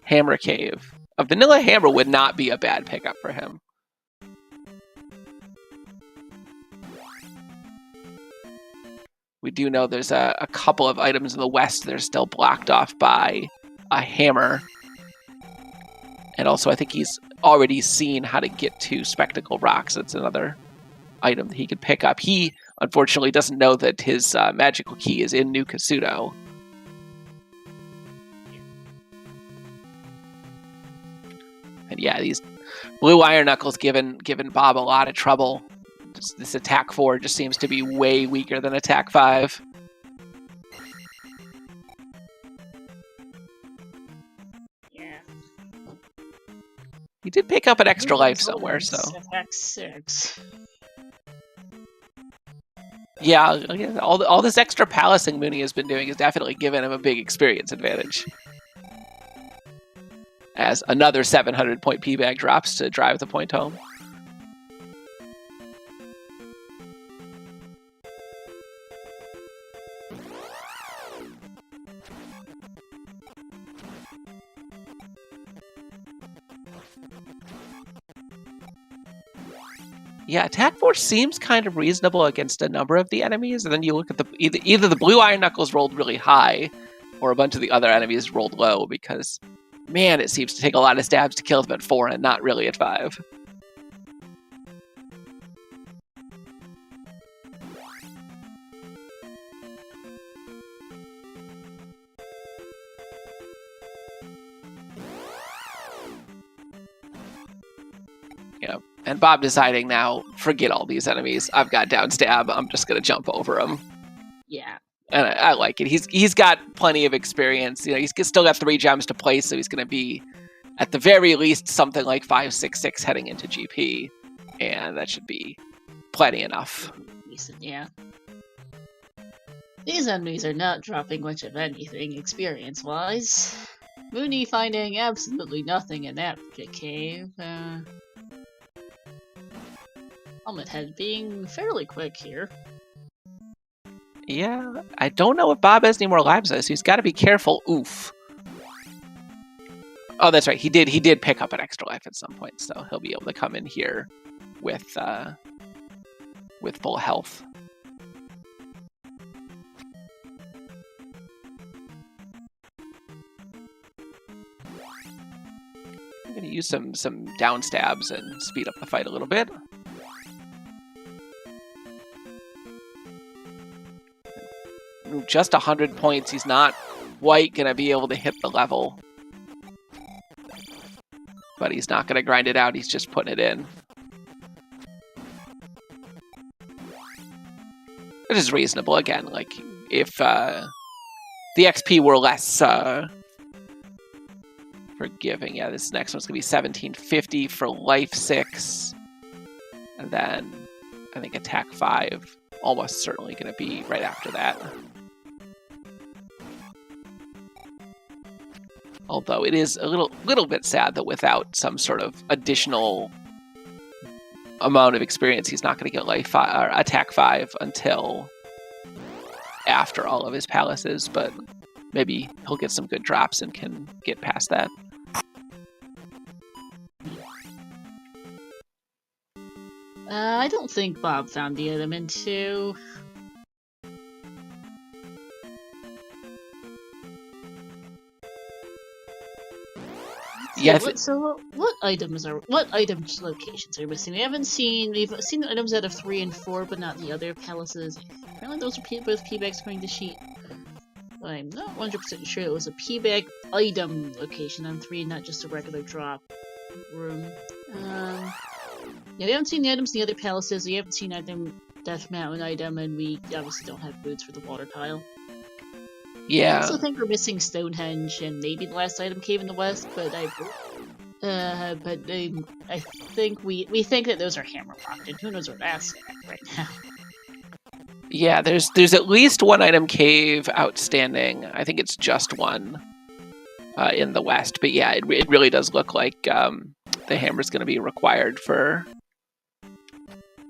Hammer Cave. A vanilla hammer would not be a bad pickup for him. We do know there's a couple of items in the west that are still blocked off by a hammer. And also, I think he's already seen how to get to Spectacle Rocks. That's another item that he can pick up. He, unfortunately, doesn't know that his magical key is in New Kasuto. And yeah, these blue iron knuckles giving Bob a lot of trouble. This attack 4 just seems to be way weaker than attack 5. Yeah. He did pick up an extra life somewhere, so... Attack 6. Yeah, all this extra palacing Mooney has been doing has definitely given him a big experience advantage. As another 700-point P-Bag drops to drive the point home. Yeah, attack 4 seems kind of reasonable against a number of the enemies, and then you look at the either the blue iron knuckles rolled really high, or a bunch of the other enemies rolled low, because, man, it seems to take a lot of stabs to kill them at 4 and not really at 5. Yeah, and Bob deciding now, forget all these enemies. I've got down stab. I'm just going to jump over them. Yeah. And I like it. He's got plenty of experience. You know, he's still got 3 gems to play, so he's going to be, at the very least, something like 566 heading into GP. And that should be plenty enough. Decent, yeah. These enemies are not dropping much of anything experience-wise. Mooney finding absolutely nothing in that cave. Helmet Head being fairly quick here. Yeah, I don't know if Bob has any more lives, so he's got to be careful. Oof. Oh, that's right. He did pick up an extra life at some point, so he'll be able to come in here with full health. I'm going to use some down stabs and speed up the fight a little bit. Just 100 points. He's not quite going to be able to hit the level. But he's not going to grind it out. He's just putting it in. Which is reasonable. Again, like, if the XP were less forgiving. Yeah, this next one's going to be 1750 for life 6. And then I think attack 5 almost certainly going to be right after that. Although it is a little bit sad that without some sort of additional amount of experience, he's not going to get life 5 or attack 5 until after all of his palaces. But maybe he'll get some good drops and can get past that. I don't think Bob found the item in 2. Yeah. So what items locations are missing? We've seen the items out of 3 and 4, but not the other palaces. Apparently those are both P-bags going to sheet. But I'm not 100% sure it was a P-bag item location on 3, not just a regular drop room. Yeah, we haven't seen the items in the other palaces. We haven't seen item Death Mountain item, and we obviously don't have boots for the water tile. Yeah. I also think we're missing Stonehenge and maybe the last item cave in the west, but I think we think that those are hammerlocked, and who knows where that's at right now. Yeah, there's at least one item cave outstanding. I think it's just one in the west, but yeah, it really does look like the hammer's going to be required for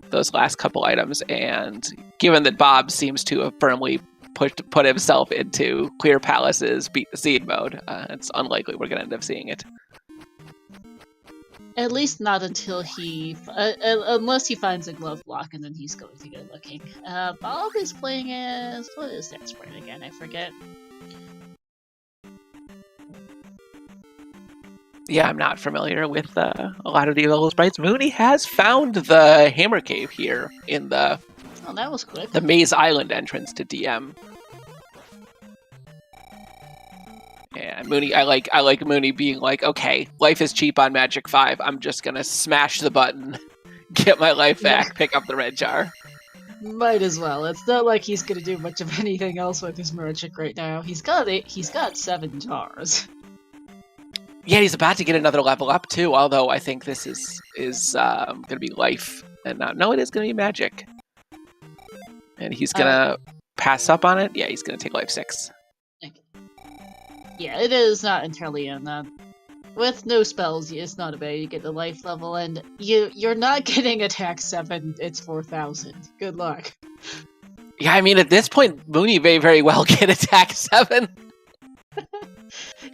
those last couple items, and given that Bob seems to have firmly put himself into clear palaces, beat the seed mode, it's unlikely we're going to end up seeing it. At least not until unless he finds a glove block, and then he's going to go looking. Bob is playing as, what is that sprite again? I forget. Yeah, I'm not familiar with a lot of the available sprites. Mooney has found the Hammer Cave here in Oh, that was quick. the Maze Island entrance to DM. Yeah, Mooney. I like Mooney being like, okay, life is cheap on Magic 5. I'm just gonna smash the button, get my life back, pick up the red jar. Might as well. It's not like he's gonna do much of anything else with his magic right now. He's got 7 jars. Yeah, he's about to get another level up too. Although I think this is gonna be life and not. No, it is gonna be magic. And he's gonna pass up on it. Yeah, he's gonna take life 6. Yeah, it is not entirely in that. With no spells, it's not a bad. You get the life level, and you're not getting attack 7. It's 4,000. Good luck. Yeah, I mean at this point, Mooney may very well get attack 7.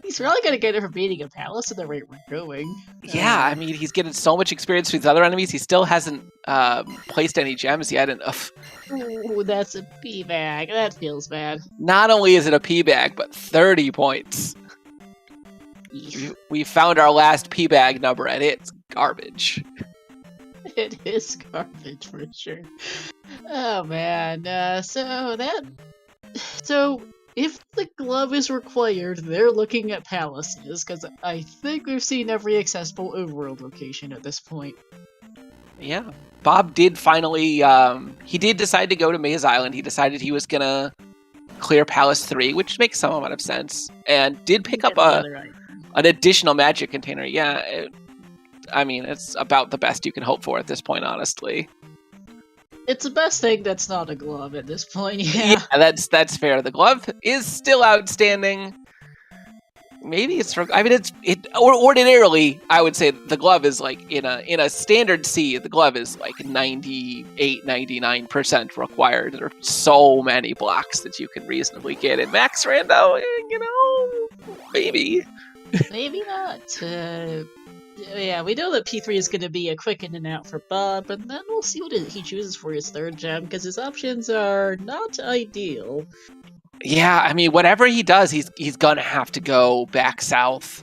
He's really gonna get it for beating a palace at the rate we're going. Yeah, I mean he's getting so much experience with other enemies. He still hasn't placed any gems yet. And ooh, that's a P bag. That feels bad. Not only is it a P bag, but 30 points. We found our last P bag number, and it's garbage. It is garbage for sure. Oh man. So if the glove is required, they're looking at palaces, because I think we've seen every accessible overworld location at this point. Yeah. Bob did finally, he did decide to go to Maze Island. He decided he was gonna clear Palace 3, which makes some amount of sense, and did pick up an additional magic container. Yeah, I mean, it's about the best you can hope for at this point, honestly. It's the best thing that's not a glove at this point, yeah. Yeah, that's fair. The glove is still outstanding. Maybe it's... I mean, ordinarily, I would say the glove is like, in a standard C, the glove is like 98, 99% required. There are so many blocks that you can reasonably get. In Max Rando, maybe. Maybe not. Yeah, we know that P3 is going to be a quick in and out for Bob, and then we'll see what he chooses for his 3rd gem, because his options are not ideal. Yeah, I mean, whatever he does, he's gonna have to go back south,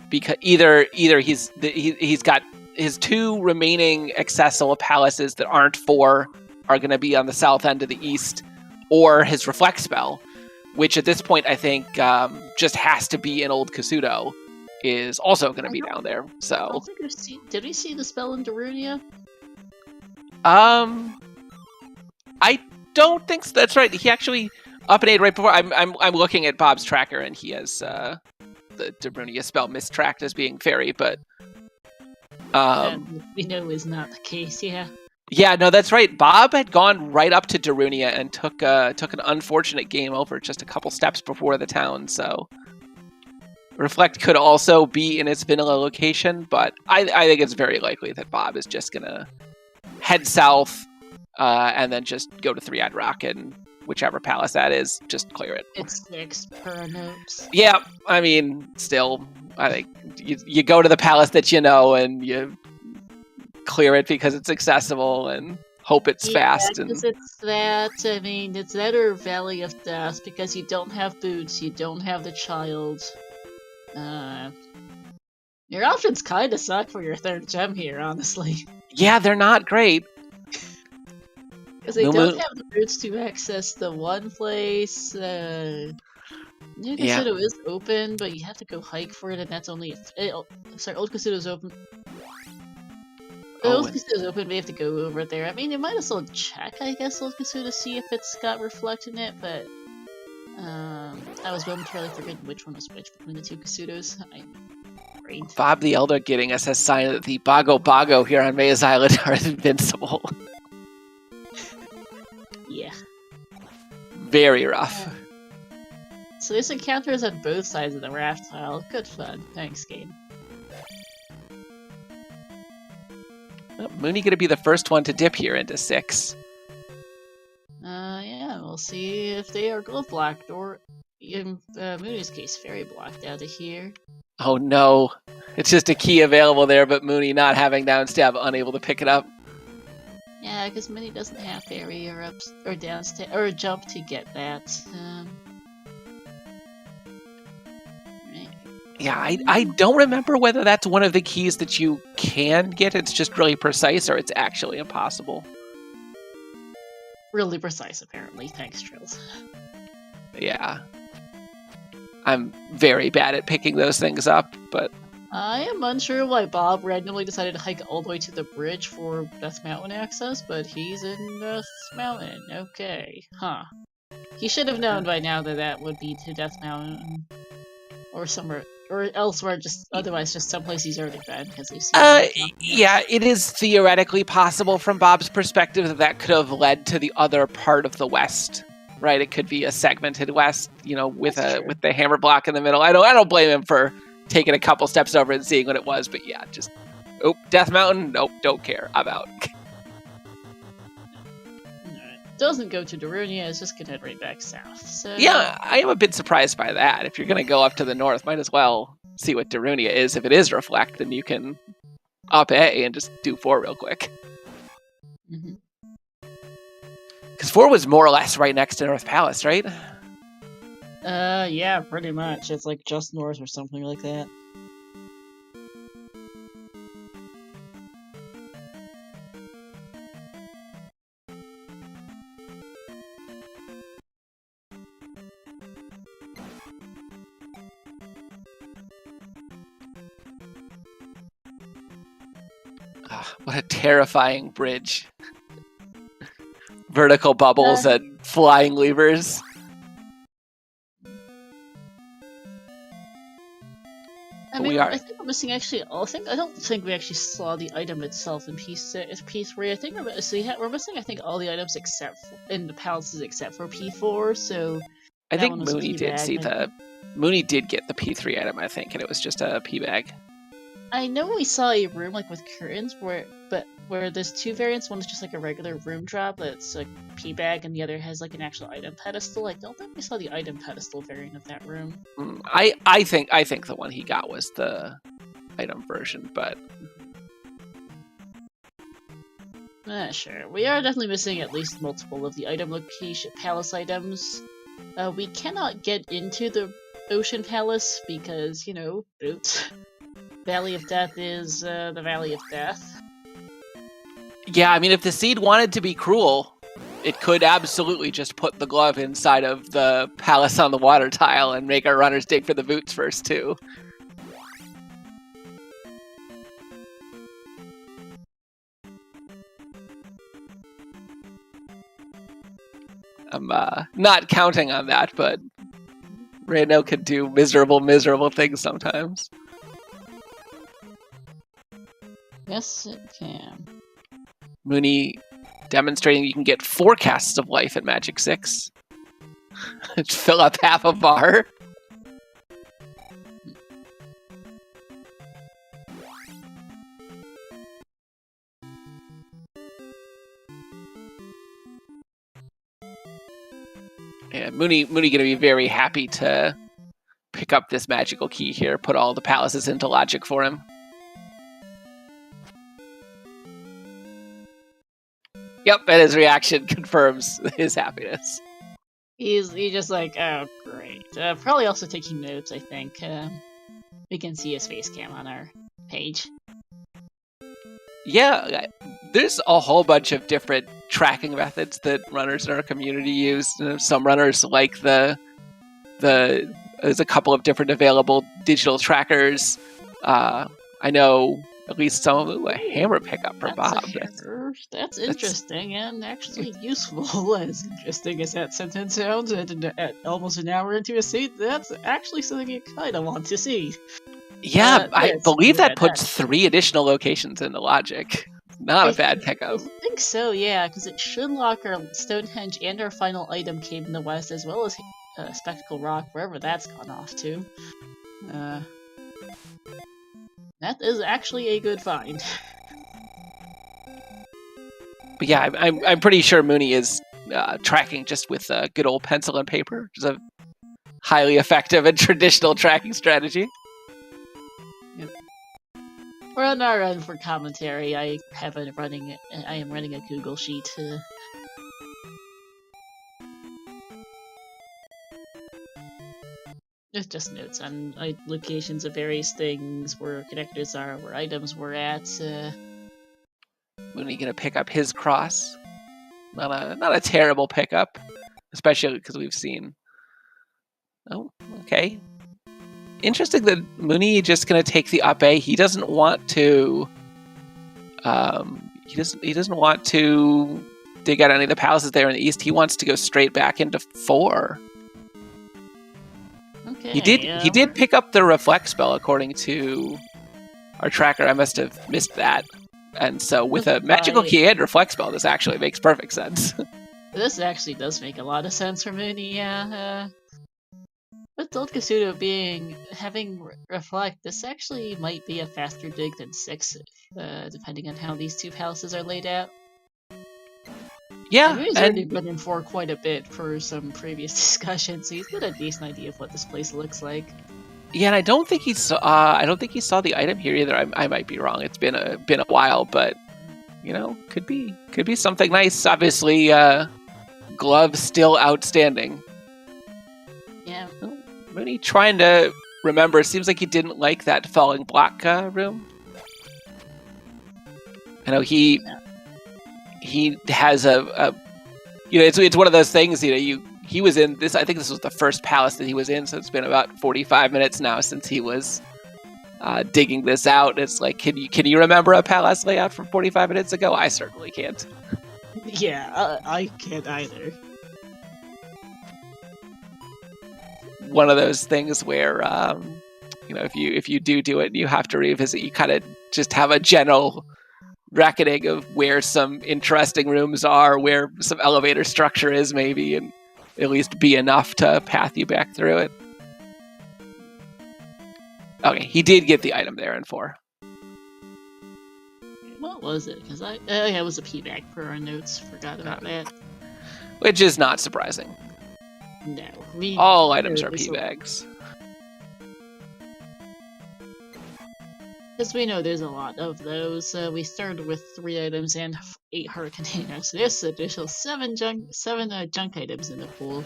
because either he's got his 2 remaining accessible palaces that aren't 4 are gonna be on the south end of the east, or his reflect spell, which at this point I think just has to be in Old Kasuto, is also gonna be down there. So did we see the spell in Darunia? I don't think so. That's right. He actually updated right before. I'm looking at Bob's tracker, and he has the Darunia spell mistracked as being fairy, but we know is not the case. Yeah. Yeah, no, that's right. Bob had gone right up to Darunia and took an unfortunate game over just a couple steps before the town. So Reflect could also be in its vanilla location, but I think it's very likely that Bob is just gonna head south. And then just go to 3-Eyed Rock, and whichever palace that is, just clear it. It's 6 per notes. Yeah, I mean, still, I think you go to the palace that you know, and you clear it because it's accessible, and hope it's fast. Because it's that, I mean, it's that or Valley of Death, because you don't have boots, you don't have the child. Your options kinda suck for your 3rd gem here, honestly. Yeah, they're not great. Because they don't have the boots to access the one place. New Kasuto is open, but you have to go hike for it, and that's only... sorry, Old Kasuto's open. Old Kasuto's open, we have to go over there. I mean, you might as well check, I guess, Old Kasuto to see if it's got Reflect in it, but... I was momentarily forgetting which one was which between the 2 Kasutos. Bob the Elder getting us a sign that the Bago here on Maze Island are invincible. Yeah. Very rough. So this encounter is on both sides of the raft tile. Good fun. Thanks, game. Well, Mooney gonna be the first one to dip here into 6. Yeah, we'll see if they are glove blocked, or in Mooney's case, fairy blocked out of here. Oh no. It's just a key available there, but Mooney not having downstab, unable to pick it up. Yeah, because Mooney doesn't have fairy or downstab or jump to get that. Right. Yeah, I don't remember whether that's one of the keys that you can get. It's just really precise, or it's actually impossible. Really precise, apparently. Thanks, Trills. Yeah. I'm very bad at picking those things up, but... I am unsure why Bob randomly decided to hike all the way to the bridge for Death Mountain access, but he's in Death Mountain. Okay. Huh. He should have known by now that that would be to Death Mountain. Or somewhere... Or elsewhere, just otherwise just someplace he's already been, because he's seen yeah, it is theoretically possible from Bob's perspective that could have led to the other part of the west. Right? It could be a segmented west, you know, with the hammer block in the middle. I don't blame him for taking a couple steps over and seeing what it was, but yeah, just Death Mountain, nope, don't care. I'm out. Doesn't go to Darunia, it's just gonna head right back south. So yeah, I am a bit surprised by that. If you're gonna go up to the north, might as well see what Darunia is. If it is Reflect, then you can up A and just do 4 real quick. Mm-hmm. Because 4 was more or less right next to North Palace, right? Yeah, pretty much. It's like just north or something like that. What a terrifying bridge. Vertical bubbles and flying levers. I mean, I think we're missing actually. I don't think we actually saw the item itself in P3. I think we're missing. I think all the items in the palaces except for P4. So I think Mooney did see Mooney did get the P3 item. I think, and it was just a P bag. I know we saw a room like with curtains where there's 2 variants. One is just like a regular room drop that's like P bag, and the other has like an actual item pedestal. I don't think we saw the item pedestal variant of that room. I think the one he got was the item version, but sure. We are definitely missing at least multiple of the item location palace items. We cannot get into the Ocean Palace because, you know, boots. Valley of Death is the Valley of Death. Yeah, I mean, if the seed wanted to be cruel, it could absolutely just put the glove inside of the palace on the water tile and make our runners dig for the boots first, too. I'm not counting on that, but Rando can do miserable, miserable things sometimes. Yes, it can. Mooney demonstrating you can get 4 casts of life at Magic 6. Fill up half a bar. Yeah, Mooney gonna be very happy to pick up this magical key here, put all the palaces into logic for him. Yep, and his reaction confirms his happiness. He's just like, oh, great. Probably also taking notes, I think. We can see his face cam on our page. Yeah, there's a whole bunch of different tracking methods that runners in our community use. Some runners like there's a couple of different available digital trackers. I know at least some of them, a hammer pickup for Bob. That's interesting and actually useful. As interesting as that sentence sounds, at almost an hour into a seat, that's actually something you kind of want to see. Yeah, I believe that puts 3 additional locations into logic. Not a bad pickup. I think so, yeah, because it should lock our Stonehenge and our final item cave in the west, as well as Spectacle Rock, wherever that's gone off to. That is actually a good find. But yeah, I'm pretty sure Mooney is tracking just with good old pencil and paper, which is a highly effective and traditional tracking strategy. Yep. We're on our end for commentary. I am running a Google sheet. It's just notes on locations of various things, where connectors are, where items were at. Mooney gonna pick up his cross. Not a terrible pickup, especially because we've seen. Oh, okay. Interesting that Mooney just gonna take the up A. He doesn't want to. He doesn't want to dig out any of the palaces there in the east. He wants to go straight back into 4. Okay. He did pick up the reflect spell according to our tracker. I must have missed that. And so with a magical key and reflect spell, this actually makes perfect sense. This actually does make a lot of sense for Mooney, yeah. With Old Kasuto having reflect, this actually might be a faster dig than 6, depending on how these two palaces are laid out. Yeah, He's already been in 4 quite a bit for some previous discussions, so he's got a decent idea of what this place looks like. Yeah, and I don't think he saw. I don't think he saw the item here either. I might be wrong. It's been a while, but could be something nice. Obviously, gloves still outstanding. Yeah. Mooney trying to remember. It seems like he didn't like that falling block room. I know he has a it's one of those things. He was in this. I think this was the first palace that he was in. So it's been about 45 minutes now since he was digging this out. It's like, can you remember a palace layout from 45 minutes ago? I certainly can't. Yeah, I can't either. One of those things where if you do it, you have to revisit. You kind of just have a general reckoning of where some interesting rooms are, where some elevator structure is, maybe, and at least be enough to path you back through it. Okay, he did get the item there in 4. What was it? Because it was a P bag per our notes. Forgot about that. Which is not surprising. No, all items are P bags. Because we know there's a lot of those. We started with 3 items and 8 heart containers. There's additional 7 junk items in the pool,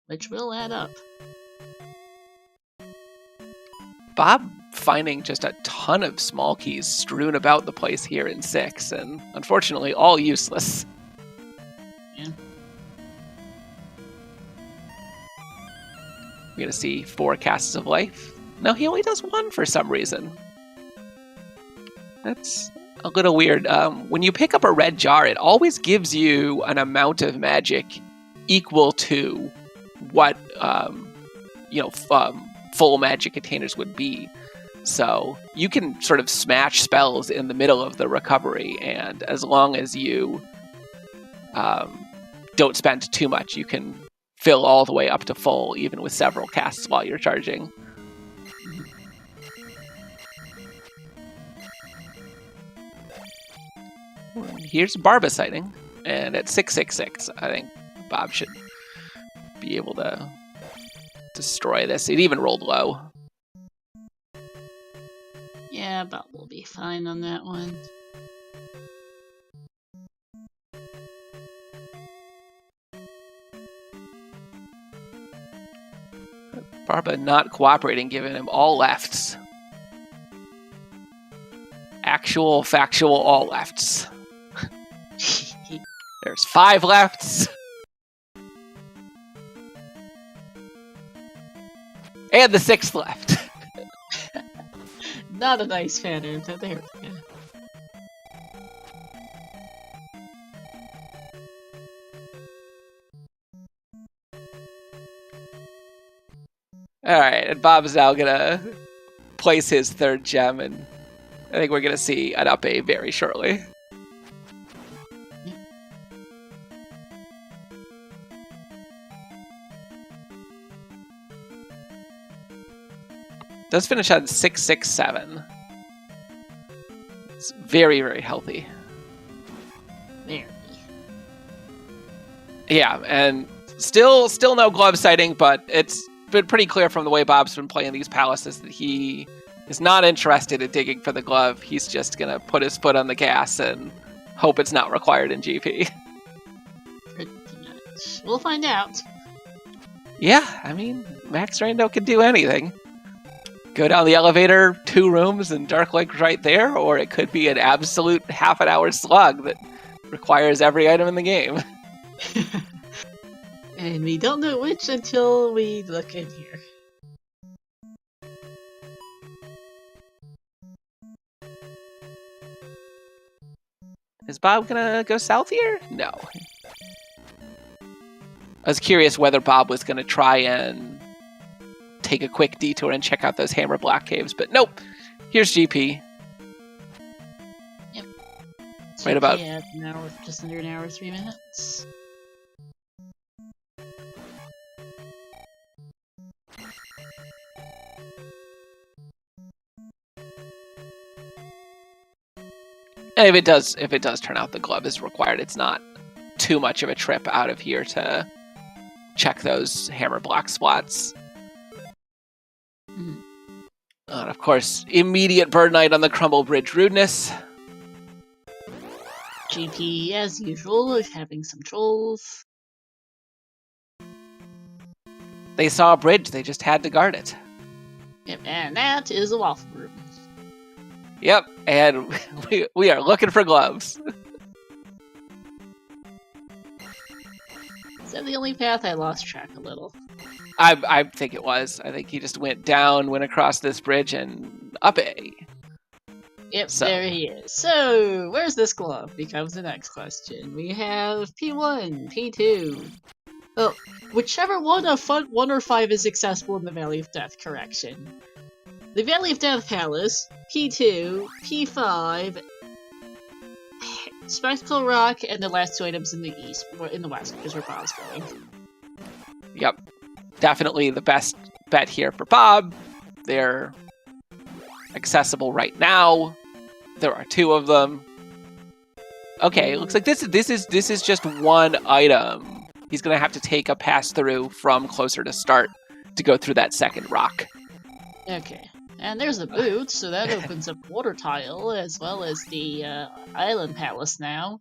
which will add up. Bob finding just a ton of small keys strewn about the place here in 6, and unfortunately all useless. Yeah. We're gonna see 4 casts of life. No, he only does 1 for some reason. That's a little weird. When you pick up a red jar, it always gives you an amount of magic equal to what full magic containers would be. So you can sort of smash spells in the middle of the recovery, and as long as you don't spend too much, you can fill all the way up to full, even with several casts while you're charging. Here's Barba sighting, and at 666, I think Bob should be able to destroy this. It even rolled low. Yeah, Bob will be fine on that one. Barba not cooperating, giving him all lefts. Actual, factual, all lefts. There's 5 lefts. And the 6th left. Not a nice pattern, but there we go. Alright, and Bob's now gonna place his 3rd gem, and I think we're gonna see an up A very shortly. Does finish on 667. It's very, very healthy. Very. Yeah, and still no glove sighting, but it's been pretty clear from the way Bob's been playing these palaces that he is not interested in digging for the glove. He's just gonna put his foot on the gas and hope it's not required in GP. Pretty much. We'll find out. Yeah, I mean, Max Rando can do anything. Go down the elevator, 2 rooms, and Dark Lake's right there, or it could be an absolute half-an-hour slug that requires every item in the game. And we don't know which until we look in here. Is Bob gonna go south here? No. I was curious whether Bob was gonna try and take a quick detour and check out those Hammer Block caves, but nope. Here's GP. Yep. Right about. Yeah, an hour, just under an hour, 3 minutes. And if it does turn out the glove is required, it's not too much of a trip out of here to check those Hammer Block spots. And of course, immediate Bird Knight on the Crumble Bridge rudeness. GP, as usual, having some trolls. They saw a bridge, they just had to guard it. Yep, and that is a waffle room. Yep, and we are looking for gloves. Is that the only path? I lost track a little. I think it was. I think he just went down, went across this bridge, and up a. Yep, so. There he is. So, where's this glove? Becomes the next question. We have P1, P2. Well, whichever one of 1 or 5 is accessible in the Valley of Death, correction. The Valley of Death Palace, P2, P5, Spectacle Rock, and the last 2 items in the east, or in the west, because where Bob's going. Yep. Definitely the best bet here for Bob. They're accessible right now. There are 2 of them. Okay, it looks like this is just 1 item. He's gonna have to take a pass through from closer to start to go through that second rock. Okay. And there's the boot, so that opens up Water Tile, as well as the Island Palace now.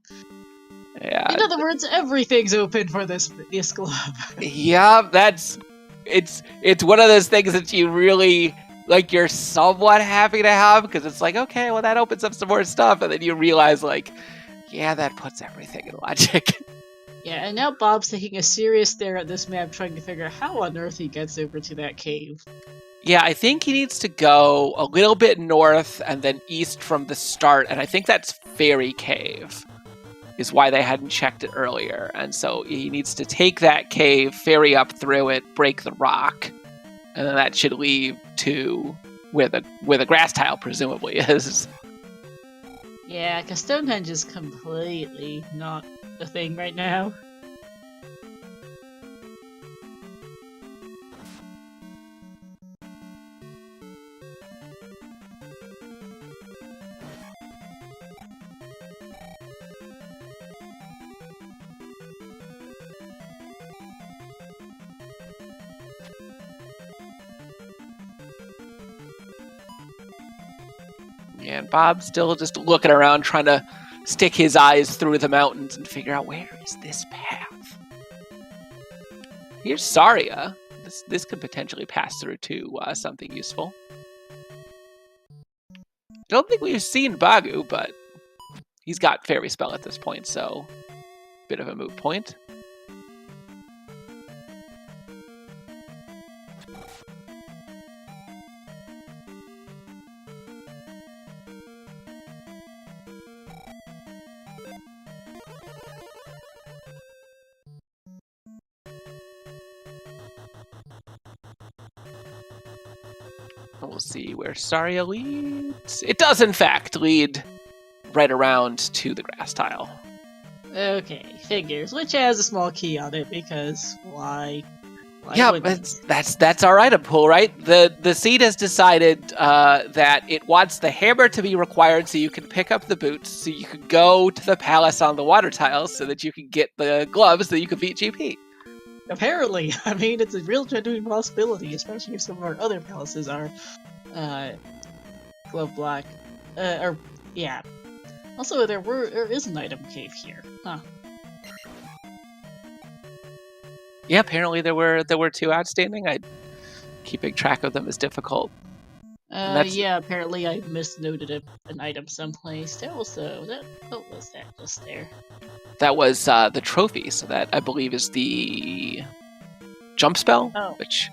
Yeah. In other words, everything's open for this glove. Yeah, it's one of those things that you really, like, you're somewhat happy to have, because it's like, okay, well, that opens up some more stuff, and then you realize, like, yeah, that puts everything in logic. Yeah, and now Bob's taking a serious stare at this map, trying to figure out how on earth he gets over to that cave. Yeah, I think he needs to go a little bit north and then east from the start, and I think that's Fairy Cave, is why they hadn't checked it earlier. And so he needs to take that cave, ferry up through it, break the rock, and then that should lead to where the grass tile presumably is. Yeah, because Stonehenge is completely not a thing right now. And Bob's still just looking around, trying to stick his eyes through the mountains and figure out, where is this path? Here's Saria. This could potentially pass through to something useful. I don't think we've seen Bagu, but he's got Fairy Spell at this point, so bit of a moot point. We'll see where Saria leads. It does, in fact, lead right around to the grass tile. Okay, figures. Which has a small key on it, because why yeah, that's our item pool, right? The seed has decided that it wants the hammer to be required so you can pick up the boots, so you can go to the palace on the water tiles, so that you can get the gloves so you can beat GP. Apparently, I mean, it's a real genuine possibility, especially if some of our other palaces are, glove block, yeah. Also, there is an item cave here, huh? Yeah, apparently there were 2 outstanding. Keeping track of them is difficult. Yeah, apparently I misnoted an item someplace. There was what was that just there? That was the trophy, so that I believe is the jump spell. Oh. Which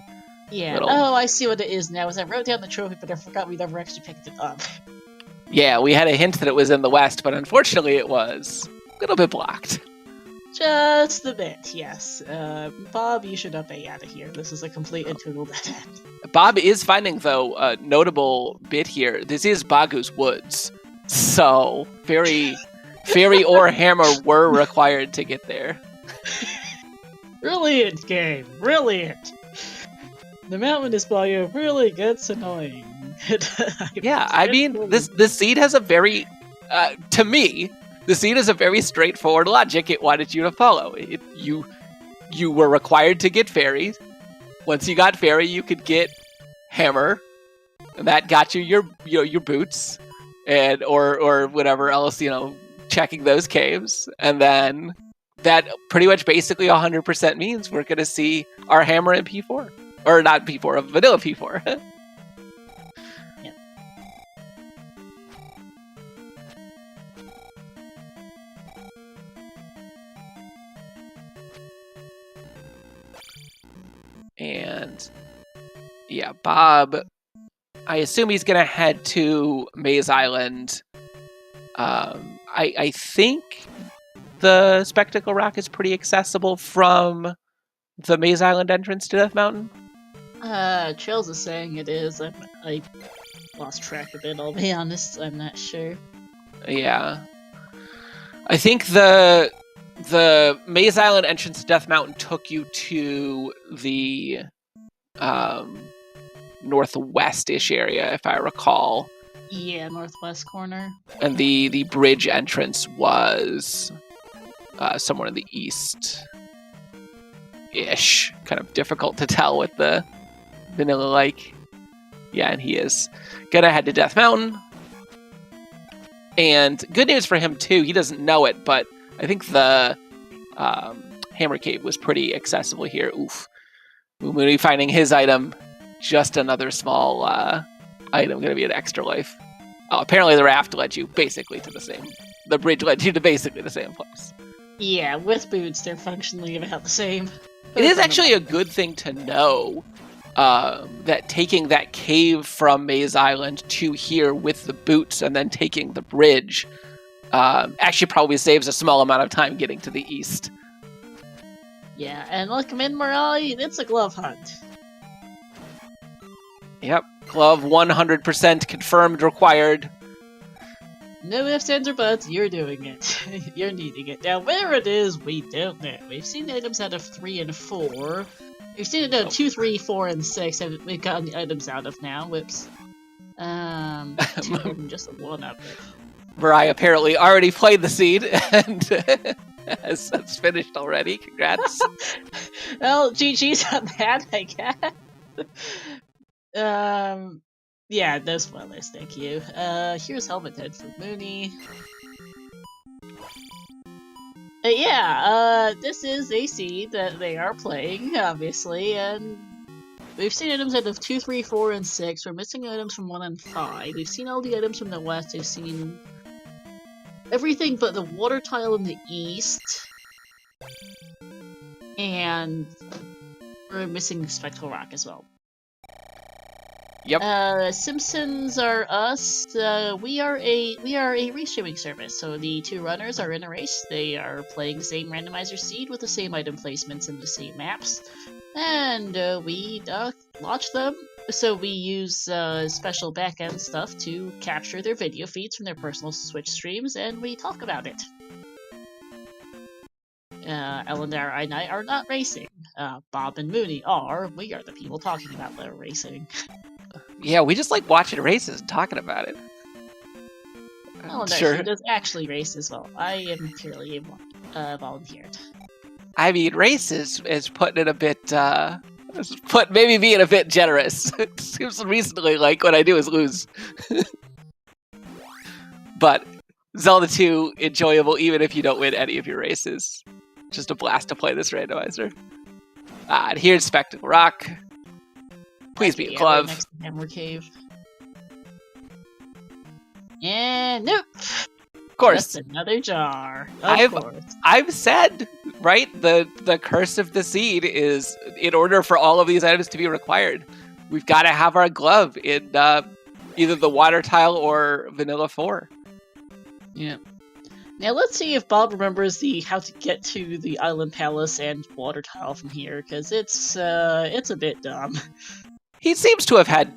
yeah. Oh, I see what it is now. I wrote down the trophy, but I forgot we never actually picked it up. Yeah, we had a hint that it was in the west, but unfortunately it was a little bit blocked. Just a bit, yes. Bob, you should be out of here. This is a complete and total dead end. Bob is finding, though, a notable bit here. This is Bagu's Woods, so fairy or hammer were required to get there. Brilliant game, brilliant. The mountainous bio really gets annoying. Yeah, I mean, the seed has a very, to me, the seed is a very straightforward logic it wanted you to follow. You were required to get fairy. Once you got fairy, you could get hammer, and that got you your boots, and or whatever else, checking those caves, and then that pretty much basically 100% means we're gonna see our hammer in P4, or not P4, a vanilla P4. And yeah, Bob, I assume he's gonna head to Maze Island. I think the Spectacle Rock is pretty accessible from the Maze Island entrance to Death Mountain. Trails is saying it is. I lost track of it, I'll be honest. I'm not sure. Yeah. I think the Maze Island entrance to Death Mountain took you to the northwest-ish area, if I recall. Yeah, northwest corner. And the bridge entrance was somewhere in the east-ish. Kind of difficult to tell with the vanilla-like. Yeah, and he is gonna head to Death Mountain. And good news for him, too. He doesn't know it, but I think the Hammer Cave was pretty accessible here. Oof. Mooney finding his item. Just another small item. Going to be an extra life. Oh, apparently the raft led you basically to the same... The bridge led you to basically the same place. Yeah, with boots, they're functionally about the same. It is actually a good thing to know that taking that cave from Maze Island to here with the boots and then taking the bridge actually probably saves a small amount of time getting to the east. Yeah, and like Min Morale, it's a glove hunt. Yep, glove 100% confirmed required. No ifs, ands, or buts, you're doing it. You're needing it. Now, where it is, we don't know. We've seen items out of 3 and 4. We've seen it out of 2, 3, 4, and 6, and we've gotten the items out of now. Whoops. 2 and just a 1 of it. Mariah apparently already played the seed and has finished already. Congrats. Well, GG's on that, I guess. Yeah, no spoilers, thank you. Here's Helmet Head for Mooney. This is a seed that they are playing, obviously, and we've seen items out of 2, 3, 4, and 6. We're missing items from 1 and 5. We've seen all the items from the west. We've seen everything but the water tile in the east. And we're missing Spectral Rock as well. Yep. Simpsons are us. We are a race streaming service. So the 2 runners are in a race. They are playing the same randomizer seed with the same item placements and the same maps. And we launch them. So we use special backend stuff to capture their video feeds from their personal Switch streams, and we talk about it. Elendar and I are not racing. Bob and Mooney are. We are the people talking about their racing. Yeah, we just like watching races and talking about it. Elendar does actually race as well. I am purely volunteered. I mean, race is putting it a bit... maybe being a bit generous. It seems recently like what I do is lose. But Zelda 2, enjoyable even if you don't win any of your races. Just a blast to play this randomizer. And here's Spectacle Rock. Please be a glove. Right next to Hammer Cave. And nope. Of course. Just another jar. Of course. I've said, right, the curse of the seed is, in order for all of these items to be required, we've got to have our glove in either the water tile or vanilla 4. Yeah. Now let's see if Bob remembers how to get to the Island Palace and water tile from here, because it's a bit dumb. He seems to have had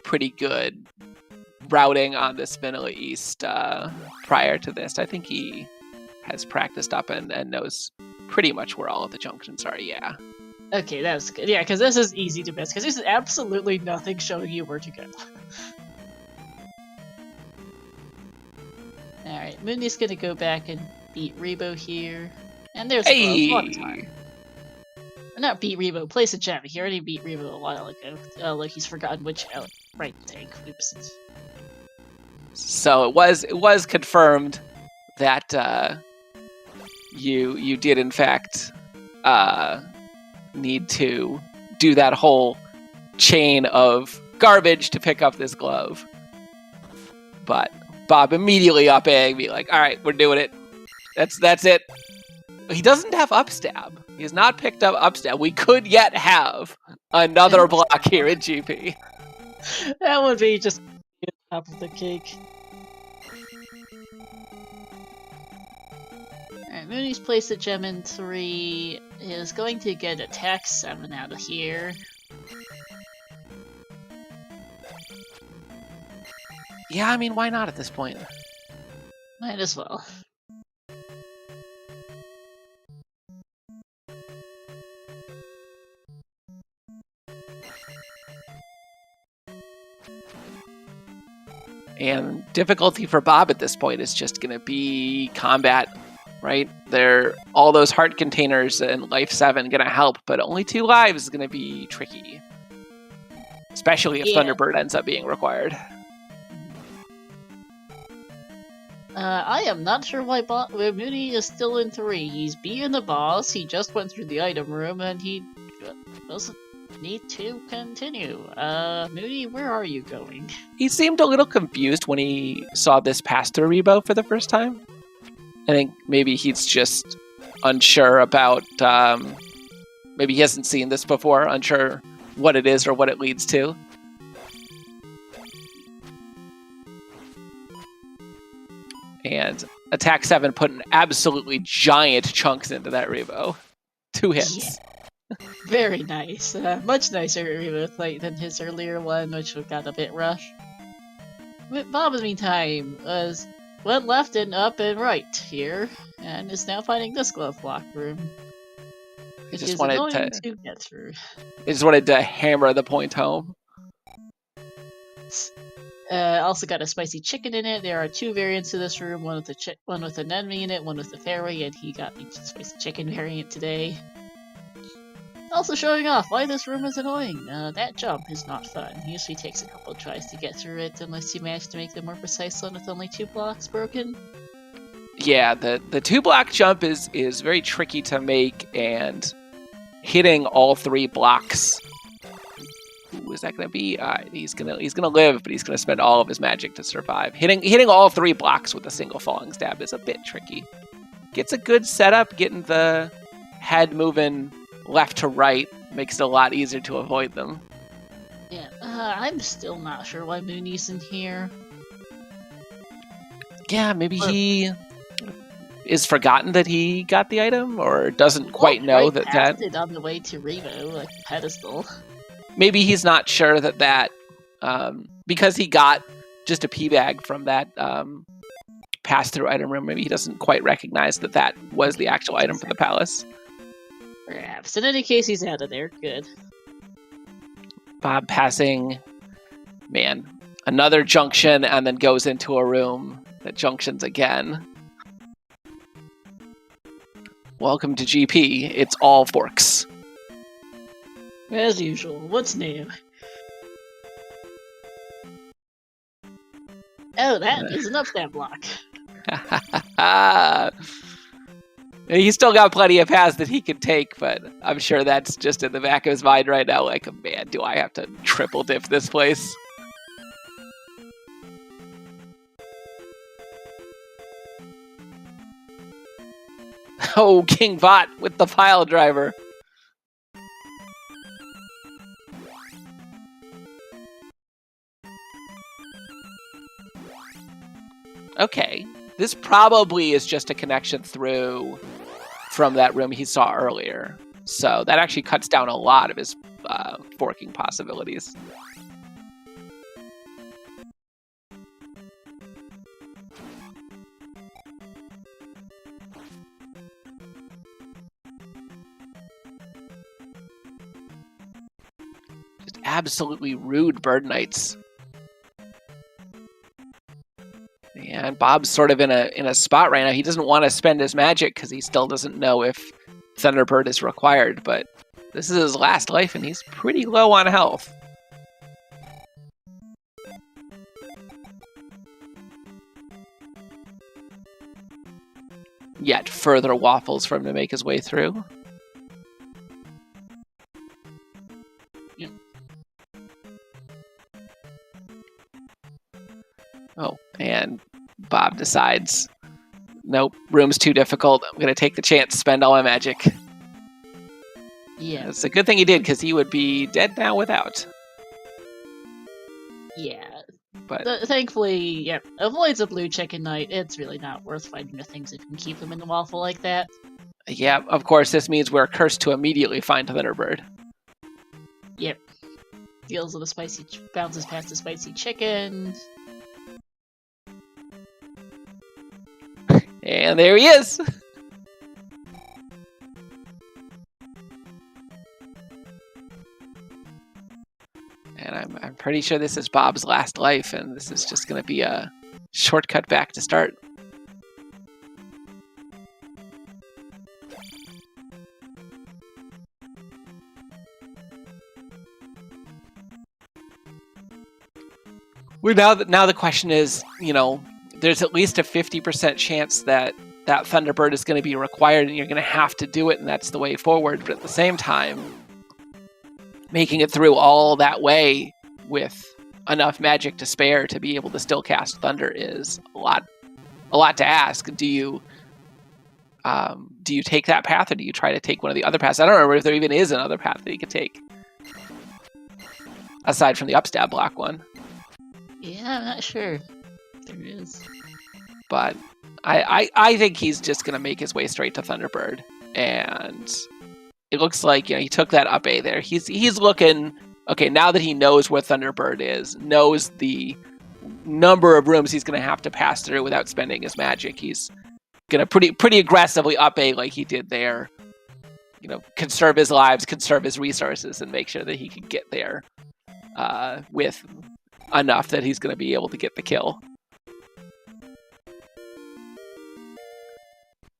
pretty good routing on this Vanilla East prior to this. I think he has practiced up and knows pretty much where all of the junctions are, yeah. Okay, that's good. Yeah, because this is easy to miss, because there's absolutely nothing showing you where to go. Alright, Mooney's gonna go back and beat Rebo here. And there's a glove. One time. Not beat Rebo, place a gem. He already beat Rebo a while ago. Like he's forgotten which right tank. Oops. So it was confirmed that you did in fact need to do that whole chain of garbage to pick up this glove. But Bob immediately up A and be like, all right, we're doing it. That's it. He doesn't have upstab. He has not picked up upstab. We could yet have another block here in GP. That would be just top of the cake. Alright, Mooney's placed a gem in 3. Is going to get attack 7 out of here. Yeah, I mean, why not at this point? Might as well. And difficulty for Bob at this point is just going to be combat, right? All those heart containers and life 7 going to help, but only 2 lives is going to be tricky. Especially if Thunderbird ends up being required. I am not sure why Mooney is still in 3. He's beating the boss, he just went through the item room, and he doesn't need to continue. Mooney, where are you going? He seemed a little confused when he saw this pass through Rebo for the first time. I think maybe he's just unsure about, maybe he hasn't seen this before, unsure what it is or what it leads to. And attack 7 putting absolutely giant chunks into that Rebo. 2 hits. Yeah. Very nice. Much nicer Rebo fight than his earlier one, which got a bit rough. Bob, in the meantime, went left and up and right here, and is now finding this glove block room. Which is annoying to get through. I just wanted to hammer the point home. Also got a spicy chicken in it. There are 2 variants of this room, one with an enemy in it, one with a fairy, and he got the spicy chicken variant today. Also showing off why this room is annoying. That jump is not fun. It usually takes a couple tries to get through it, unless you manage to make the more precise one with only 2 blocks broken. Yeah, the 2-block jump is very tricky to make, and hitting all 3 blocks. Who is that going to be? He's gonna live, but he's gonna spend all of his magic to survive. Hitting all 3 blocks with a single falling stab is a bit tricky. Gets a good setup, getting the head moving left to right makes it a lot easier to avoid them. Yeah, I'm still not sure why Mooney's in here. Yeah, maybe he is forgotten that he got the item, or doesn't quite know that it on the way to Rebo, like pedestal. Maybe he's not sure that because he got just a pea bag from that pass-through item room, maybe he doesn't quite recognize that was the actual item for the palace. Perhaps. In any case, he's out of there. Good. Bob passing, another junction, and then goes into a room that junctions again. Welcome to GP. It's all forks. As usual. What's new? Oh, that is an upstab block. He's still got plenty of paths that he can take, but I'm sure that's just in the back of his mind right now. Like, man, do I have to triple dip this place? Oh, King Bot with the pile driver. Okay, this probably is just a connection through from that room he saw earlier. So that actually cuts down a lot of his forking possibilities. Just absolutely rude Bird Knights. And Bob's sort of in a spot right now. He doesn't want to spend his magic because he still doesn't know if Thunderbird is required, but this is his last life and he's pretty low on health. Yet further waffles for him to make his way through. Yeah. Oh, and Bob decides, nope, room's too difficult. I'm going to take the chance, spend all my magic. Yeah. It's a good thing he did, because he would be dead now without. Yeah. But thankfully, yeah, avoids a blue chicken knight. It's really not worth fighting the things that can keep him in the waffle like that. Yeah, of course, this means we're cursed to immediately find Thunderbird. Yep. Deals with a spicy, bounces past the spicy chicken. And there he is! And I'm pretty sure this is Bob's last life, and this is just going to be a shortcut back to start. Now the question is, you know, there's at least a 50% chance that that Thunderbird is going to be required and you're going to have to do it, and that's the way forward. But at the same time, making it through all that way with enough magic to spare to be able to still cast Thunder is a lot to ask. Do you take that path, or do you try to take one of the other paths? I don't remember if there even is another path that you could take aside from the upstab block one. Yeah, I'm not sure. There is. But I think he's just going to make his way straight to Thunderbird. And it looks like, you know, he took that up A there. He's looking, okay, now that he knows where Thunderbird is, knows the number of rooms he's going to have to pass through without spending his magic, he's going to pretty aggressively up A like he did there. You know, conserve his lives, conserve his resources, and make sure that he can get there with enough that he's going to be able to get the kill.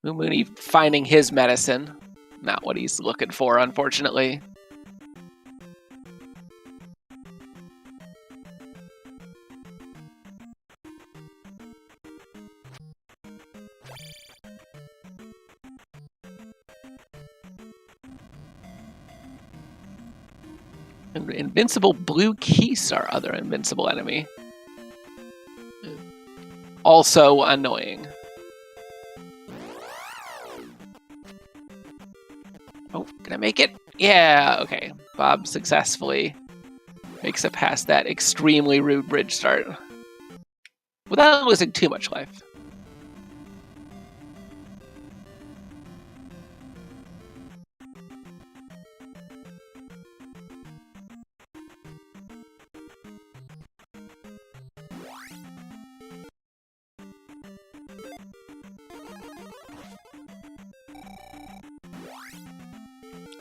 Mooney finding his medicine. Not what he's looking for, unfortunately. Invincible Blue Keese, our other invincible enemy. Also annoying. Oh, can I make it? Yeah, okay. Bob successfully makes it past that extremely rude bridge start without losing too much life.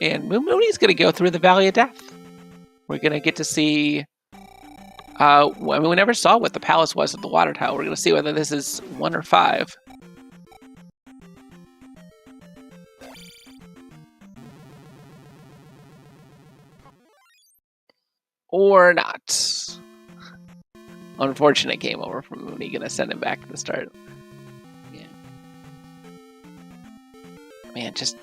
And Mooney's going to go through the Valley of Death. We're going to get to see... I mean, we never saw what the palace was at the water tower. We're going to see whether this is 1 or 5. Or not. Unfortunate game over from Mooney. Going to send him back to the start. Man, just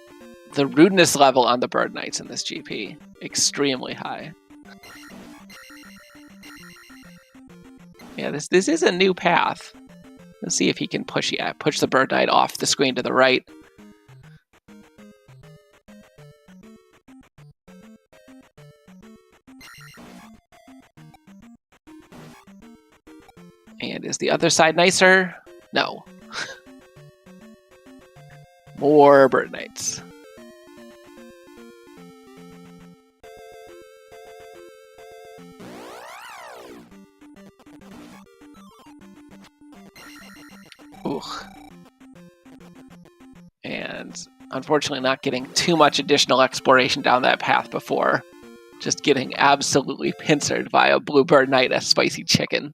the rudeness level on the Bird Knights in this GP, extremely high. Yeah, this is a new path. Let's see if he can push the Bird Knight off the screen to the right. And is the other side nicer? No. More Bird Knights. Ooh. And unfortunately not getting too much additional exploration down that path before. Just getting absolutely pincered by a blue Bird Knight, a spicy chicken.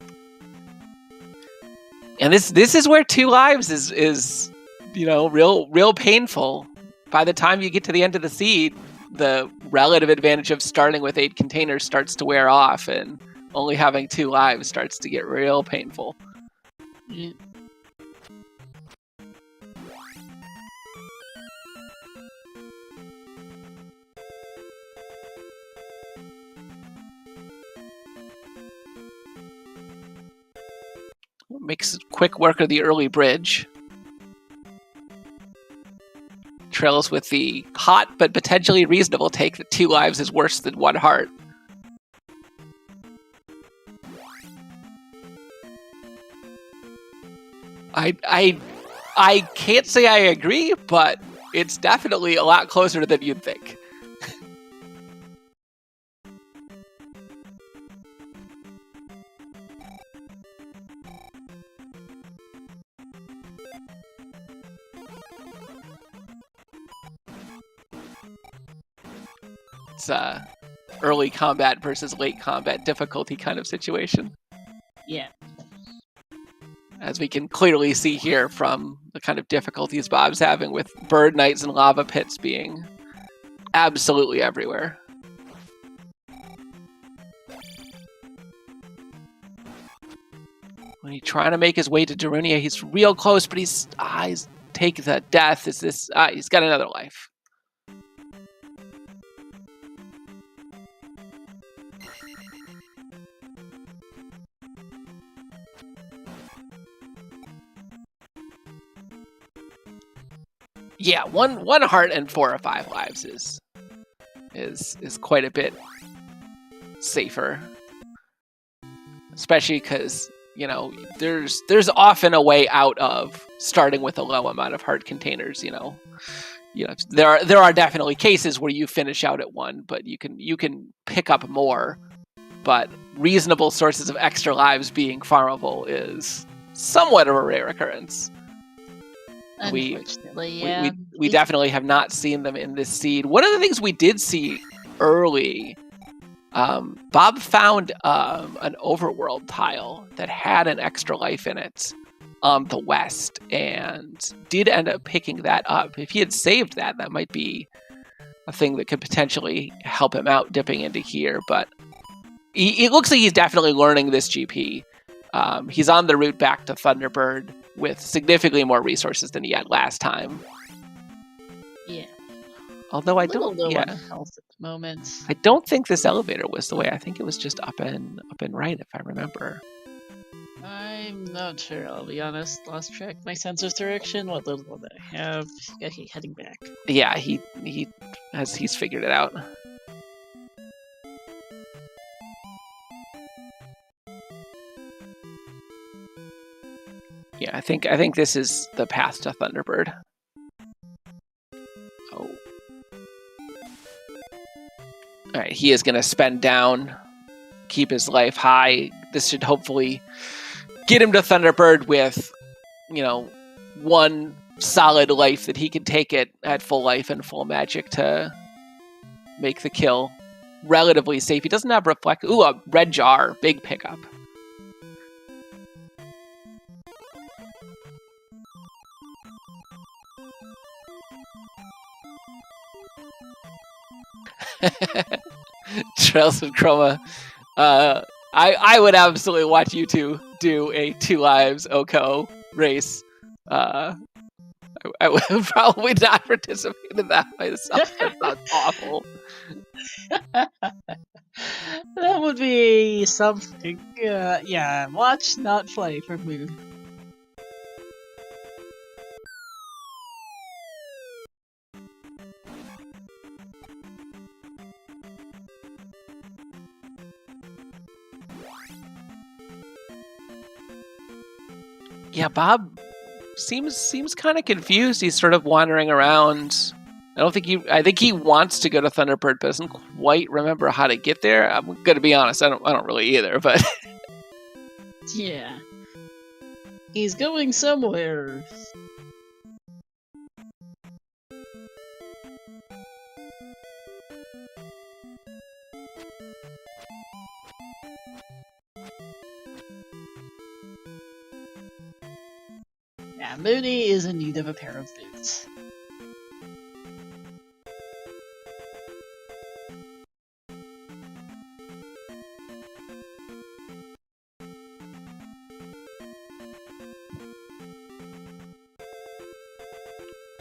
And this is where 2 lives is real painful. By the time you get to the end of the seed, the relative advantage of starting with 8 containers starts to wear off, and only having 2 lives starts to get real painful. Yeah. Makes quick work of the early bridge. Trails with the hot but potentially reasonable take that 2 lives is worse than 1 heart. I can't say I agree, but it's definitely a lot closer than you'd think. It's early combat versus late combat difficulty kind of situation. Yeah. As we can clearly see here from the kind of difficulties Bob's having with Bird Knights and lava pits being absolutely everywhere. When he's trying to make his way to Darunia, he's real close, but he's take the death. He's got another life. Yeah, one heart and 4 or 5 lives is quite a bit safer, especially because there's often a way out of starting with a low amount of heart containers. There are definitely cases where you finish out at 1, but you can pick up more. But reasonable sources of extra lives being farmable is somewhat of a rare occurrence. Unfortunately, yeah. We definitely have not seen them in this seed. One of the things we did see early, Bob found an overworld tile that had an extra life in it on the west, and did end up picking that up. If he had saved that, that might be a thing that could potentially help him out dipping into here. But it looks like he's definitely learning this GP. He's on the route back to Thunderbird with significantly more resources than he had last time. Yeah. Although I don't, low on health at the moment. I don't think this elevator was the way. I think it was just up and right, if I remember. I'm not sure, I'll be honest. Lost track of my sensor's direction. What little that I have. Okay, heading back. Yeah, he's figured it out. Yeah, I think this is the path to Thunderbird. Oh. Alright, he is going to spend down, keep his life high. This should hopefully get him to Thunderbird with, 1 solid life that he can take it at full life and full magic to make the kill relatively safe. He doesn't have reflect. Ooh, a red jar. Big pickup. Trails and Chroma. I would absolutely watch you two do a 2 lives Oko race. I would probably not participate in that myself. That sounds awful. That would be something. Yeah, watch, not play for me. Yeah, Bob seems kind of confused. He's sort of wandering around. I think he wants to go to Thunderbird, but doesn't quite remember how to get there. I'm gonna be honest, I don't really either, but Yeah. He's going somewhere. Yeah, Moody is in need of a pair of boots.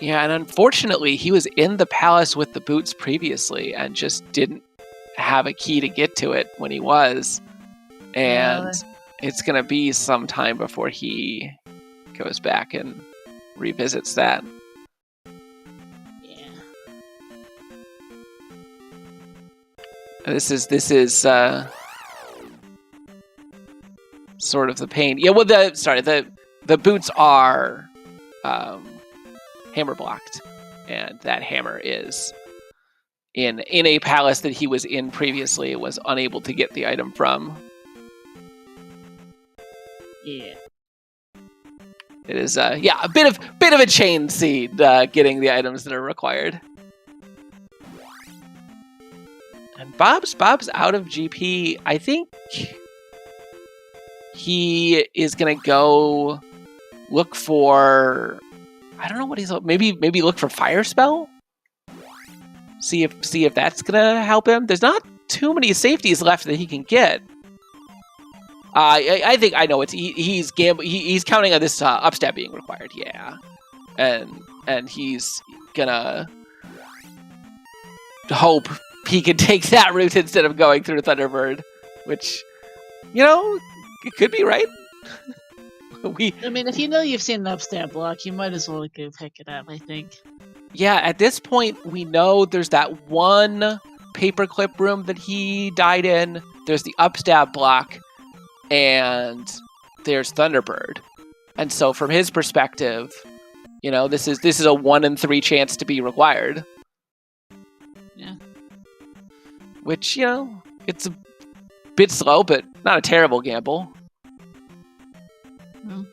yeah, and unfortunately, he was in the palace with the boots previously and just didn't have a key to get to it when he was. And it's going to be some time before he goes back and revisits that. Yeah. This is sort of the pain. Yeah, well, the boots are hammer blocked, and that hammer is in a palace that he was in previously. Was unable to get the item from. Yeah. It is a bit of a chain seed getting the items that are required. And Bob's out of GP. I think he is gonna go look for. I don't know what he's maybe look for Fire Spell. See if that's gonna help him. There's not too many safeties left that he can get. I think I know he's counting on this upstab being required. Yeah, and he's gonna hope he can take that route instead of going through Thunderbird, which it could be right. I mean, if you know you've seen an upstab block, you might as well go pick it up, I think. Yeah, at this point, we know there's that one paperclip room that he died in. There's the upstab block, and there's Thunderbird. And so from his perspective, this is a 1 in 3 chance to be required. Yeah. Which, it's a bit slow, but not a terrible gamble. No.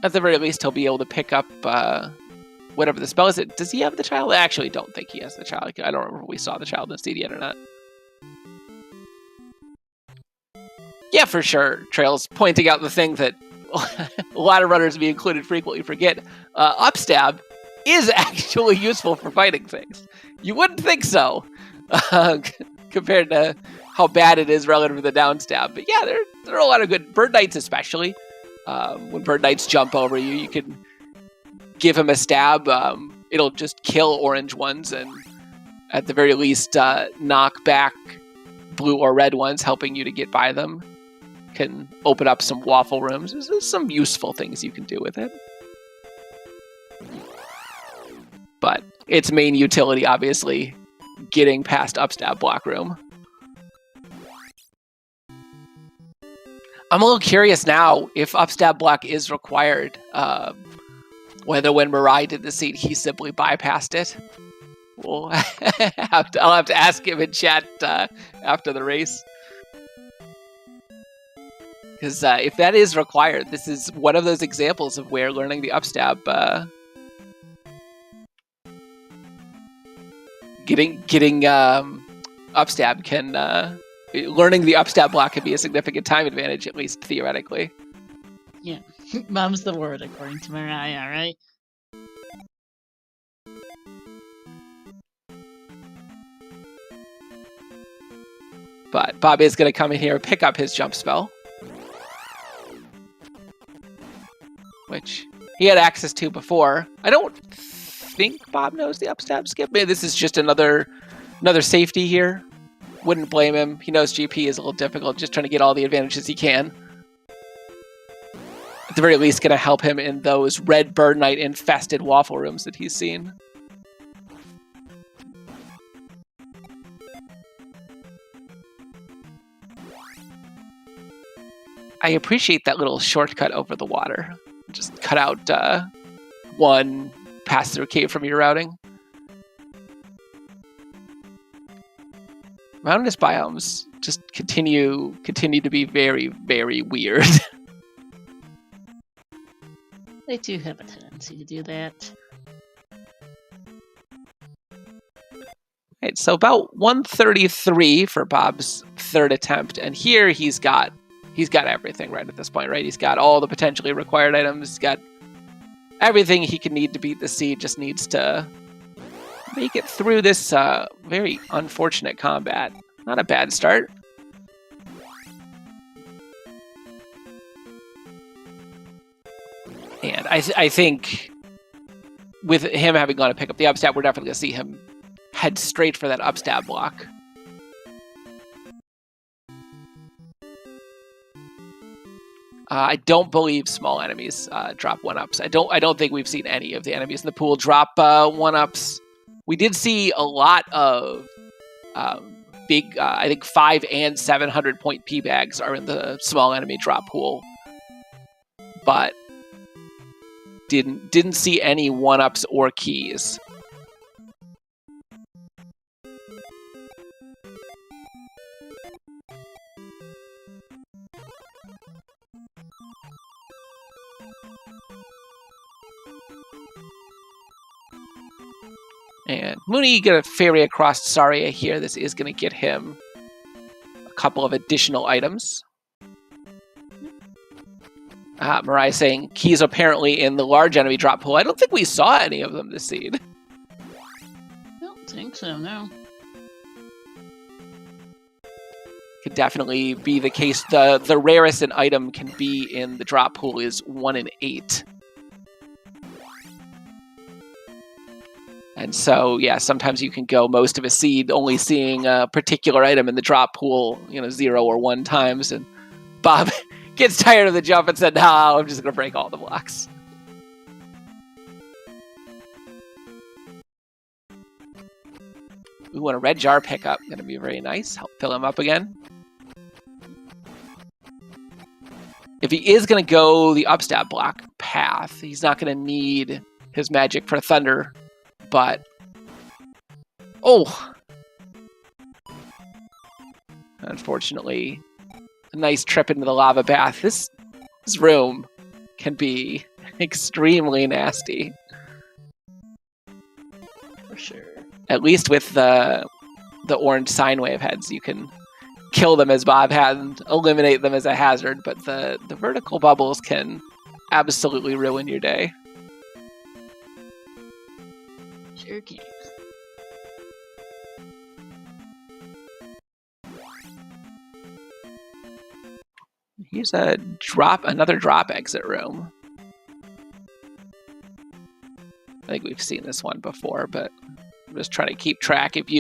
At the very least, he'll be able to pick up whatever the spell is. Does he have the child? I actually don't think he has the child. I don't remember if we saw the child in the seed yet or not. Yeah, for sure. Trail's pointing out the thing that a lot of runners, me included, frequently forget. Upstab is actually useful for fighting things. You wouldn't think so, compared to how bad it is relative to the downstab. But yeah, there are a lot of good Bird Knights, especially. When Bird Knights jump over you, you can give him a stab. It'll just kill orange ones, and at the very least, knock back blue or red ones, helping you to get by them. Can open up some waffle rooms. There's some useful things you can do with it. But its main utility, obviously, getting past upstab block room. I'm a little curious now if upstab block is required. Whether when Mirai did the seed, he simply bypassed it. I'll have to ask him in chat after the race. Because if that is required, this is one of those examples of where learning the upstab, getting upstab can, learning the upstab block can be a significant time advantage, at least theoretically. Yeah, mom's the word according to Mariah, right? But Bob is going to come in here and pick up his jump spell. he had access to before. I don't think Bob knows the up-stab skip. Maybe this is just another safety here. Wouldn't blame him. He knows GP is a little difficult, just trying to get all the advantages he can. At the very least, going to help him in those red bird knight infested waffle rooms that he's seen. I appreciate that little shortcut over the water. Just cut out one pass-through cave from your routing. Mountainous biomes just continue to be very, very weird. They do have a tendency to do that. Right, so about 133 for Bob's third attempt, and here he's got everything right at this point, right? He's got all the potentially required items. He's got everything he can need to beat the seed. Just needs to make it through this very unfortunate combat. Not a bad start. And I think with him having gone to pick up the upstab, we're definitely going to see him head straight for that upstab block. I don't believe small enemies drop 1-ups. I don't think we've seen any of the enemies in the pool drop 1-ups. We did see a lot of big, I think 500 and 700 point P bags are in the small enemy drop pool, but didn't see any 1-ups or keys. And Mooney get a ferry across Saria here. This is going to get him a couple of additional items. Mariah saying keys apparently in the large enemy drop pool. I don't think we saw any of them this seed. I don't think so, no. Could definitely be the case. The rarest an item can be in the drop pool is 1 in 8. And so, yeah, sometimes you can go most of a seed only seeing a particular item in the drop pool, 0 or 1 times. And Bob gets tired of the jump and said, "No, I'm just going to break all the blocks." We want a red jar pickup. Going to be very nice. Help fill him up again. If he is going to go the upstab block path, he's not going to need his magic for thunder. But, unfortunately, a nice trip into the lava bath. This room can be extremely nasty. For sure. At least with the orange sine wave heads, you can kill them as Bob had and eliminate them as a hazard, but the vertical bubbles can absolutely ruin your day. Sure can. Here's another drop exit room. I think we've seen this one before, but I'm just trying to keep track. This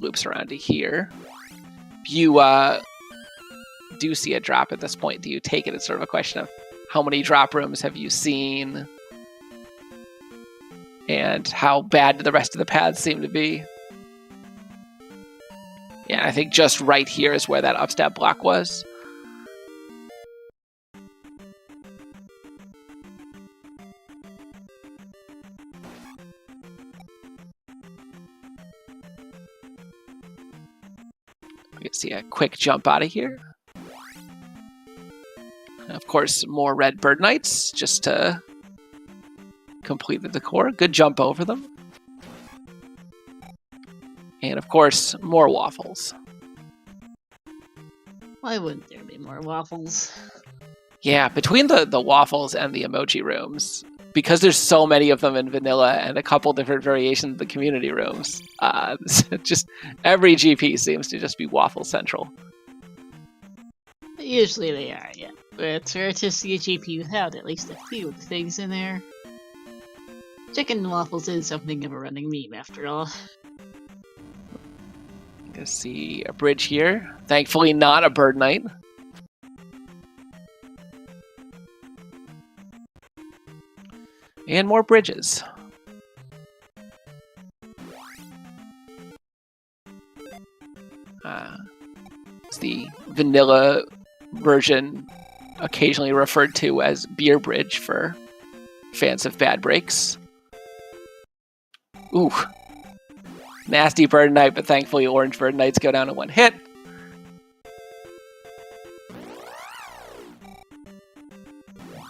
loops around to here. If you do see a drop at this point, do you take it? It's sort of a question of how many drop rooms have you seen? And how bad do the rest of the paths seem to be? Yeah, I think just right here is where that upstab block was. We can see a quick jump out of here. Of course, more red bird knights just to complete the decor. Good jump over them. And of course, more waffles. Why wouldn't there be more waffles? Yeah, between the waffles and the emoji rooms, because there's so many of them in vanilla and a couple different variations of the community rooms, just every GP seems to just be waffle central. Usually they are, yeah. It's rare to see a GP without at least a few of the things in there. Chicken and waffles is something of a running meme, after all. I see a bridge here. Thankfully, not a bird night. And more bridges. It's the vanilla version, occasionally referred to as Beer Bridge for fans of bad breaks. Ooh. Nasty bird night, but thankfully orange bird nights go down in one hit.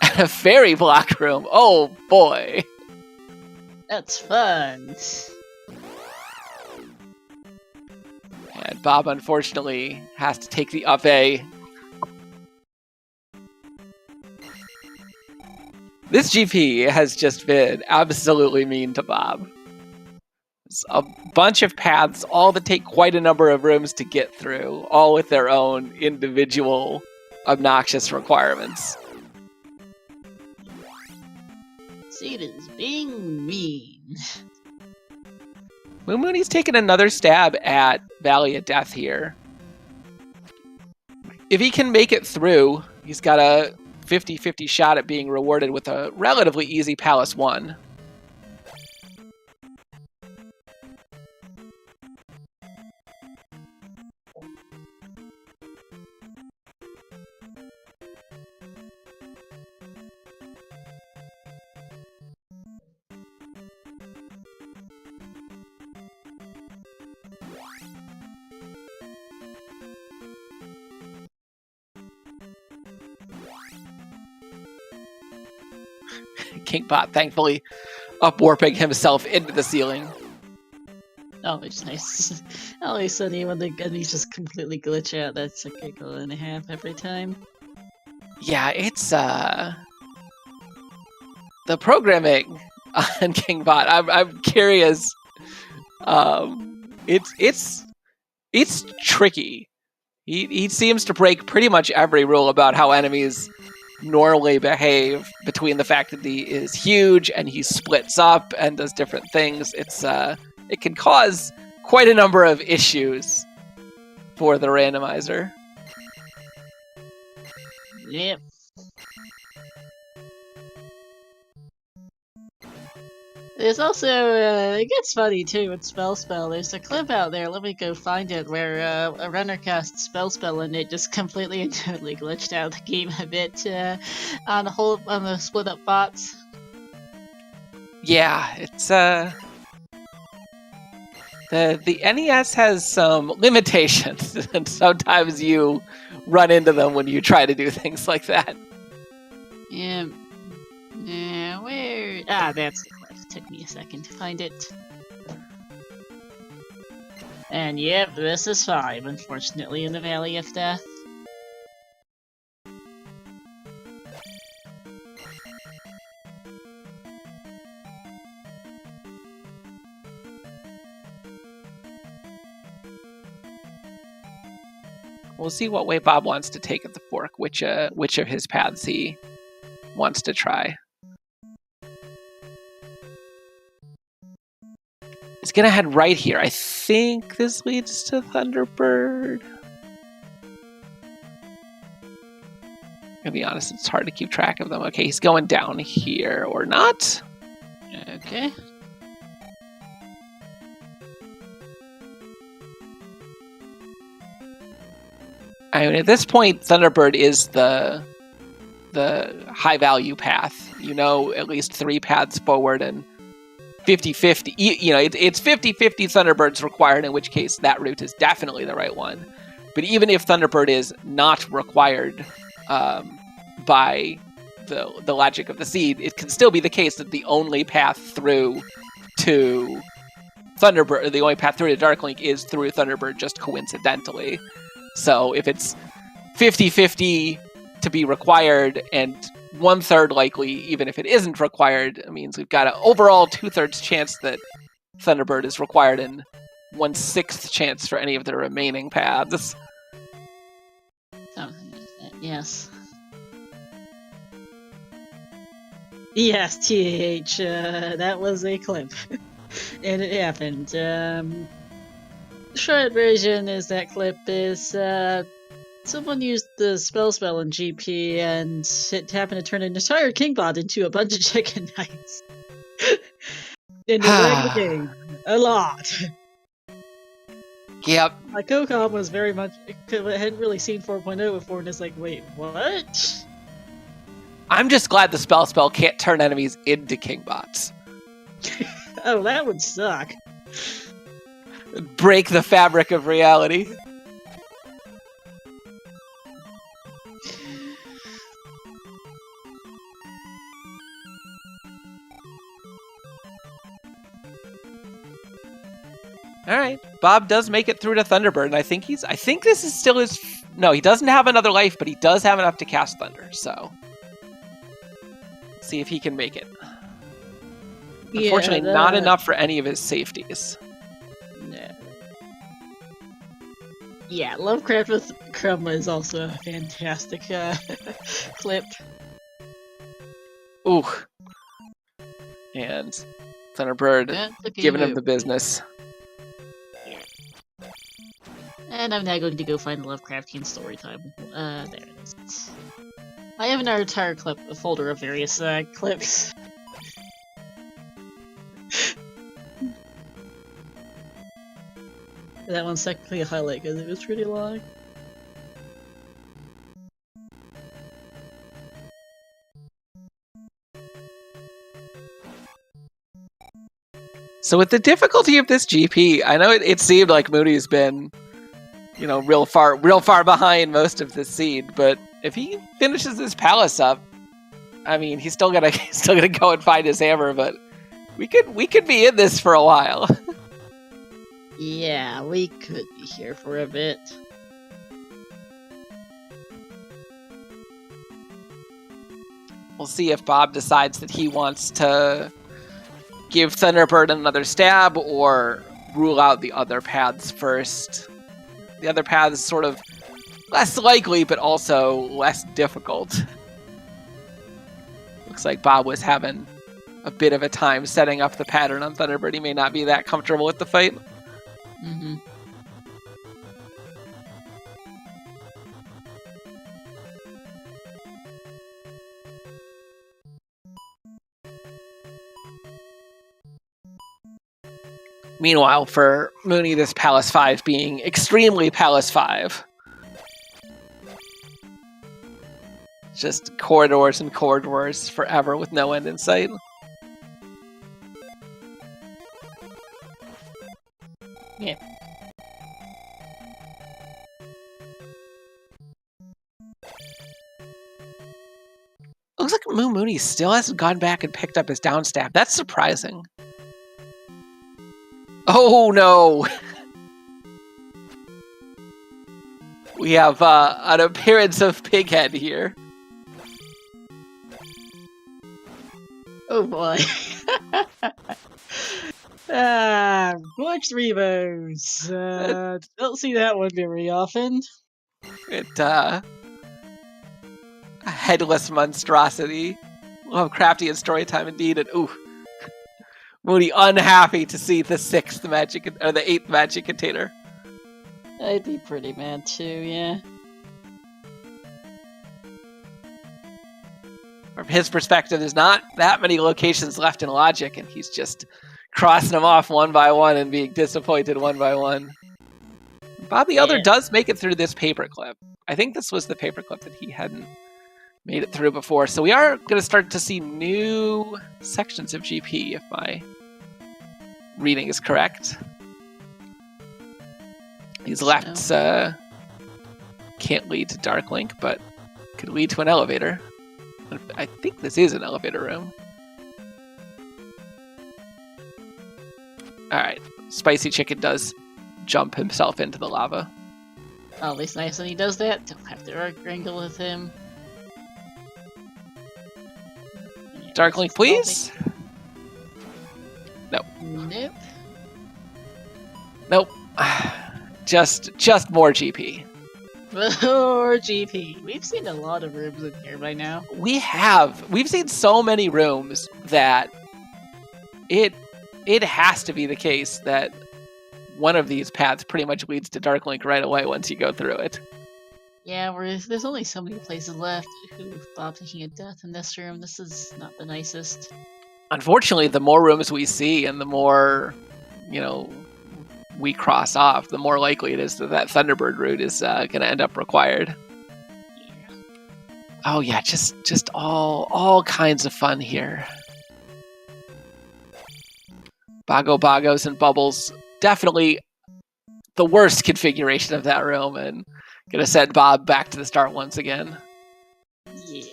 And a fairy block room. Oh boy. That's fun. And Bob, unfortunately, has to take the up A. This GP has just been absolutely mean to Bob. It's a bunch of paths, all that take quite a number of rooms to get through, all with their own individual obnoxious requirements. Seed is being mean. Moo Mooney's taking another stab at Valley of Death here. If he can make it through, he's got a 50-50 shot at being rewarded with a relatively easy Palace 1. Kingbot thankfully upwarping himself into the ceiling. Oh, it's nice. All of a sudden, when the enemies just completely glitch out, that's a giggle and a half every time. Yeah, it's the programming on Kingbot. I'm curious. It's tricky. He seems to break pretty much every rule about how enemies normally behave, between the fact that he is huge and he splits up and does different things. It can cause quite a number of issues for the randomizer. Yep. There's also, it gets funny too with Spell. There's a clip out there, let me go find it, where a runner casts Spell and it just completely and totally glitched out the game a bit on the split up bots. Yeah, it's the NES has some limitations, and sometimes you run into them when you try to do things like that. Yeah, where? Ah, that's the clip. Took me a second to find it. And yep, this is 5, unfortunately, in the Valley of Death. We'll see what way Bob wants to take at the fork, which of his paths he wants to try. He's gonna head right here. I think this leads to Thunderbird. To be honest, it's hard to keep track of them. Okay, he's going down here, or not. Okay. I mean, at this point, Thunderbird is the high value path. You know, at least 3 paths forward and 50-50. You know, it's 50-50 Thunderbird's required, in which case that route is definitely the right one. But even if Thunderbird is not required by the logic of the seed, it can still be the case that the only path through to Thunderbird, the only path through to Dark Link is through Thunderbird just coincidentally. So if it's 50-50 to be required and 1/3 likely, even if it isn't required, it means we've got an overall 2/3 chance that Thunderbird is required and 1/6 chance for any of the remaining paths. Oh, yes. Yes, TH, that was a clip. And it happened. Short version is that clip is, someone used the spell in GP and it happened to turn an entire Kingbot into a bunch of chicken knights. And it lagged the game. A lot. Yep. Like, Kokom was very much, hadn't really seen 4.0 before, and it's like, wait, what? I'm just glad the spell can't turn enemies into Kingbots. Oh, that would suck. Break the fabric of reality. All right, Bob does make it through to Thunderbird, and I think this is still his. No, he doesn't have another life, but he does have enough to cast Thunder. So, see if he can make it. Unfortunately, not enough for any of his safeties. No. Yeah, Lovecraft with Chroma is also a fantastic clip. Ooh, and Thunderbird giving him the business. And I'm now going to go find the Lovecraftian story time. There it is. I have an entire folder of various clips. That one's technically a highlight because it was pretty long. So with the difficulty of this GP, I know it seemed like Moody's been, real far behind most of this seed, but if he finishes this palace up, I mean, he's still gonna go and find his hammer, but we could be in this for a while. Yeah, we could be here for a bit. We'll see if Bob decides that he wants to give Thunderbird another stab or rule out the other paths first. The other path is sort of less likely, but also less difficult. Looks like Bob was having a bit of a time setting up the pattern on Thunderbird. He may not be that comfortable with the fight. Mm-hmm. Meanwhile, for Mooney, this Palace 5 being extremely Palace 5. Just corridors and corridors forever with no end in sight. Yeah. Looks like Mooney still hasn't gone back and picked up his down stab. That's surprising. Oh no! We have an appearance of Pighead here. Oh boy. Butch Rebos. Don't see that one very often. A headless monstrosity. Lovecraftian story time indeed, and ooh. Mooney unhappy to see the 8th magic container. I'd be pretty mad too, yeah. From his perspective, there's not that many locations left in Logic, and he's just crossing them off one by one and being disappointed one by one. Bob the Elder does make it through this paperclip. I think this was the paperclip that he hadn't made it through before. So we are going to start to see new sections of GP, if my reading is correct. These lefts can't lead to Dark Link, but could lead to an elevator. I think this is an elevator room. Alright, Spicy Chicken does jump himself into the lava. Oh, at least nice when he does that. Don't have to wrangle with him. Dark Link, please? Nope. Nope. Nope. Just more GP. Or GP. We've seen a lot of rooms in here by now. We have. We've seen so many rooms that it has to be the case that one of these paths pretty much leads to Dark Link right away once you go through it. Yeah, there's only so many places left. Who Bob taking a death in this room? This is not the nicest. Unfortunately, the more rooms we see and the more, we cross off, the more likely it is that Thunderbird route is going to end up required. Yeah. Oh yeah, just all kinds of fun here. Bogos and Bubbles, definitely the worst configuration of that room, and gonna send Bob back to the start once again. Yeah.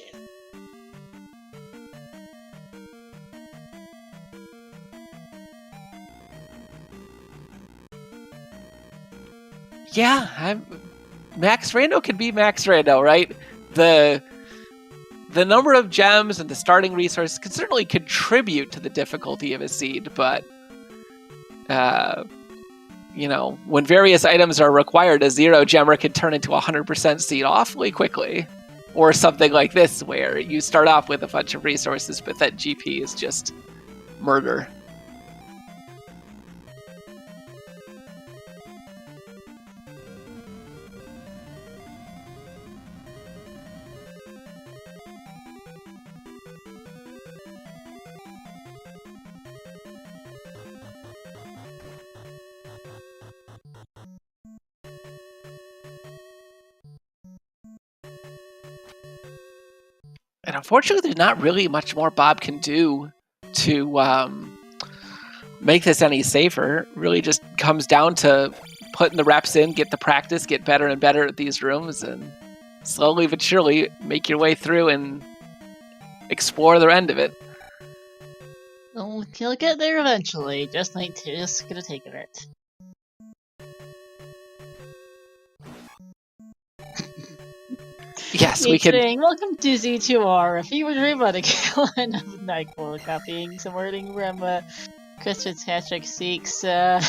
Yeah, Max Rando can be Max Rando, right? The number of gems and the starting resources can certainly contribute to the difficulty of a seed, but when various items are required, a 0 gemmer can turn into a 100% seed awfully quickly. Or something like this, where you start off with a bunch of resources, but that GP is just murder. And unfortunately, there's not really much more Bob can do to make this any safer. It really just comes down to putting the reps in, get the practice, get better and better at these rooms, and slowly but surely make your way through and explore the end of it. Well, he'll get there eventually. Just gonna take a bit. Yes, we can. Saying, welcome to Z2R. If you would dream about a killing of Nightfall, copying some wording from Chris Fitzpatrick Seeks. Yeah,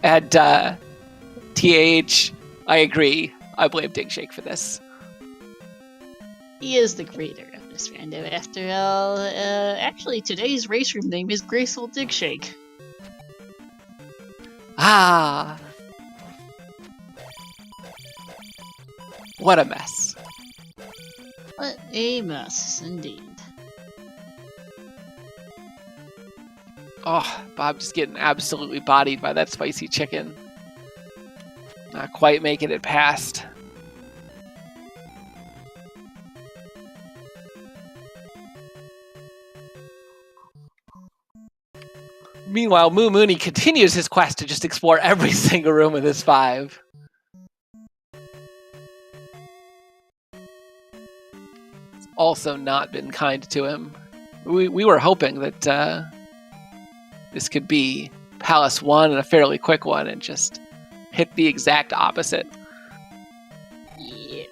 and TH, I agree. I blame Digshake for this. He is the creator of this rando, after all. Actually, today's race room name is Graceful Digshake. Ah. What a mess. What a mess, indeed. Oh, Bob just getting absolutely bodied by that spicy chicken. Not quite making it past. Meanwhile, Moo Mooney continues his quest to just explore every single room in this 5. It's also not been kind to him. We were hoping that this could be Palace 1 and a fairly quick one, and just hit the exact opposite. Yeah.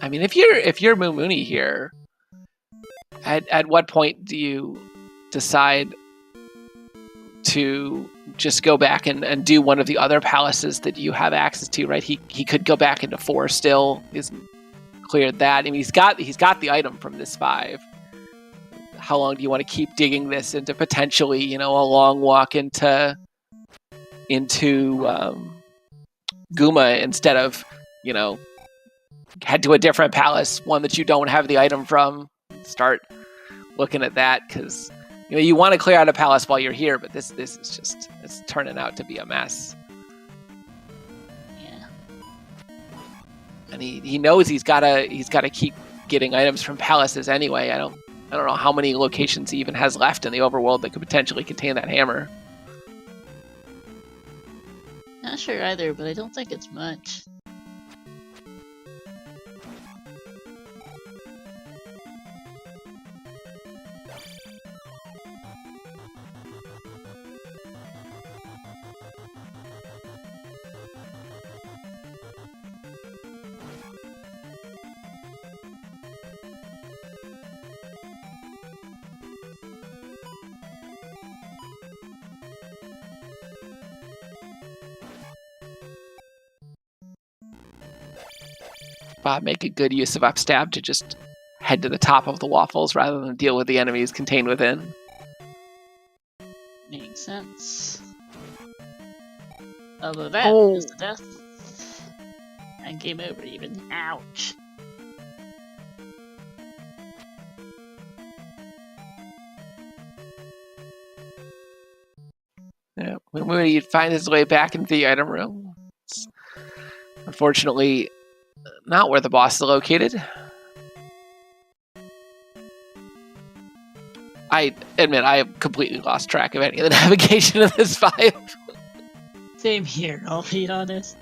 I mean, if you're Moo Mooney here, at what point do you decide to just go back and do one of the other palaces that you have access to, right? He could go back into 4 still. He's cleared that. I mean, he's got the item from this 5. How long do you want to keep digging this into potentially, a long walk into Guma instead of, head to a different palace, one that you don't have the item from, start looking at that, because you want to clear out a palace while you're here, but this is just, it's turning out to be a mess. Yeah. And he knows he's gotta keep getting items from palaces anyway. I don't know how many locations he even has left in the overworld that could potentially contain that hammer. Not sure either, but I don't think it's much. Bob make a good use of upstab to just head to the top of the waffles rather than deal with the enemies contained within. Makes sense. Although that is the death. And game over even. Ouch. Yeah, when he'd find his way back into the item room. It's unfortunately not where the boss is located. I admit I have completely lost track of any of the navigation of this file. Same here, I'll be honest.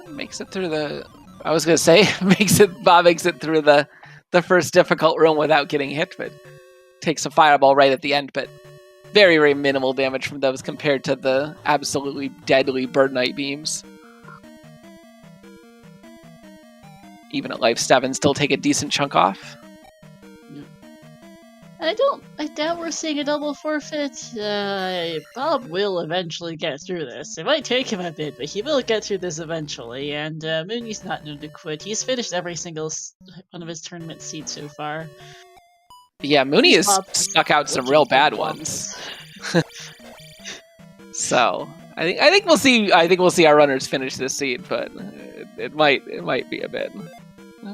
Makes it through the... I was going to say, Bob makes it through the first difficult room without getting hit, but takes a fireball right at the end, but very, very minimal damage from those compared to the absolutely deadly Bird Knight beams. Even at life 7, still take a decent chunk off. I doubt we're seeing a double forfeit. Bob will eventually get through this. It might take him a bit, but he will get through this eventually, and Mooney's not known to quit. He's finished every single one of his tournament seeds so far. Yeah, Mooney has stuck out some real bad ones. So I think we'll see our runners finish this seed, but it might be a bit.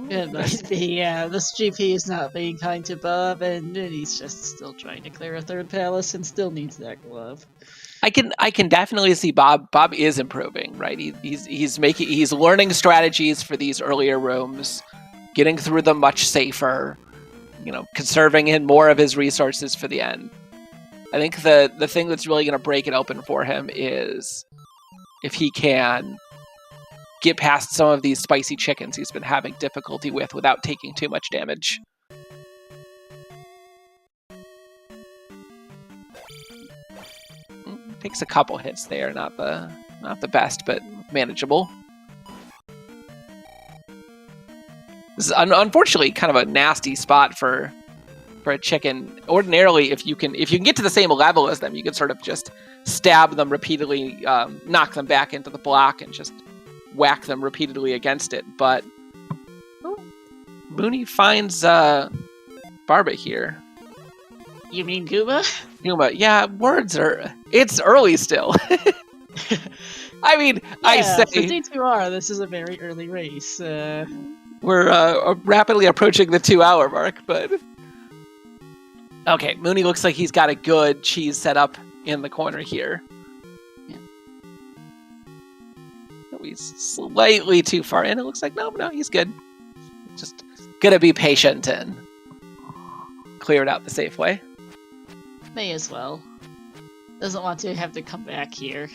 It might be, yeah. This GP is not being kind to Bob, and he's just still trying to clear a third palace and still needs that glove. I can definitely see Bob. Bob is improving, right? He's learning strategies for these earlier rooms, getting through them much safer. Conserving in more of his resources for the end. I think the thing that's really going to break it open for him is if he can get past some of these spicy chickens he's been having difficulty with without taking too much damage. Takes a couple hits there, not the best, but manageable. This is unfortunately kind of a nasty spot for a chicken. Ordinarily, if you can get to the same level as them, you can sort of just stab them repeatedly, knock them back into the block, and just whack them repeatedly against it. But Mooney finds Barba here. You mean Gooba? Gooba, yeah. It's early still. I mean, yeah, I say for Z2R, this is a very early race. We're rapidly approaching the 2-hour mark, but... Okay, Mooney looks like he's got a good cheese set up in the corner here. Yeah. Oh, he's slightly too far in. It looks like, no, he's good. Just gonna be patient and clear it out the safe way. May as well. Doesn't want to have to come back here.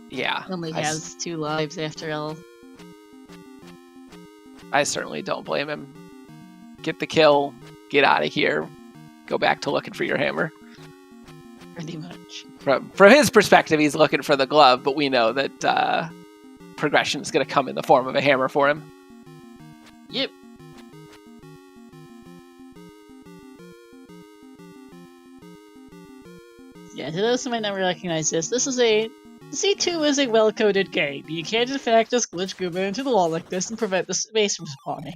Yeah. Only has 2 lives after all. I certainly don't blame him. Get the kill, get out of here, go back to looking for your hammer. Pretty much. From his perspective, he's looking for the glove, but we know that progression is going to come in the form of a hammer for him. Yep. Yeah, to those who might not recognize this is a... Z2 is a well-coded game. You can't in fact just glitch Gooba into the wall like this and prevent the space from spawning.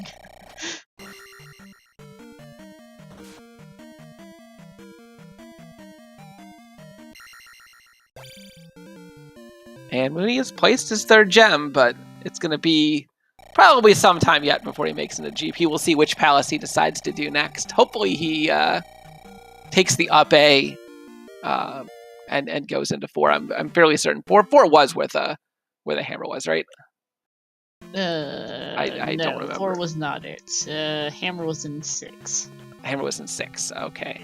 And Mooney has placed his 3rd gem, but it's going to be probably some time yet before he makes it a GP. We'll see which palace he decides to do next. Hopefully he takes the up A and goes into 4. I'm fairly certain 4 was where the hammer was, right? I no, don't remember. 4 was not it. Hammer was in 6. Hammer was in 6. Okay.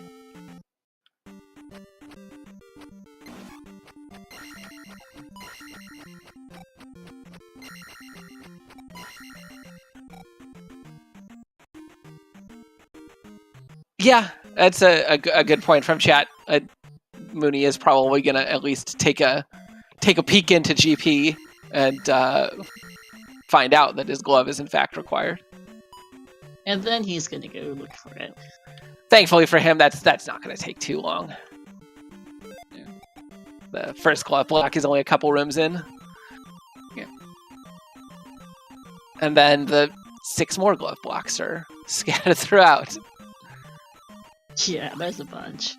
Yeah, that's a good point from chat. Mooney is probably gonna at least take a peek into GP and find out that his glove is in fact required. And then he's gonna go look for it. Thankfully for him, that's not gonna take too long. Yeah. The first glove block is only a couple rooms in. Yeah. And then the 6 more glove blocks are scattered throughout. Yeah, there's a bunch.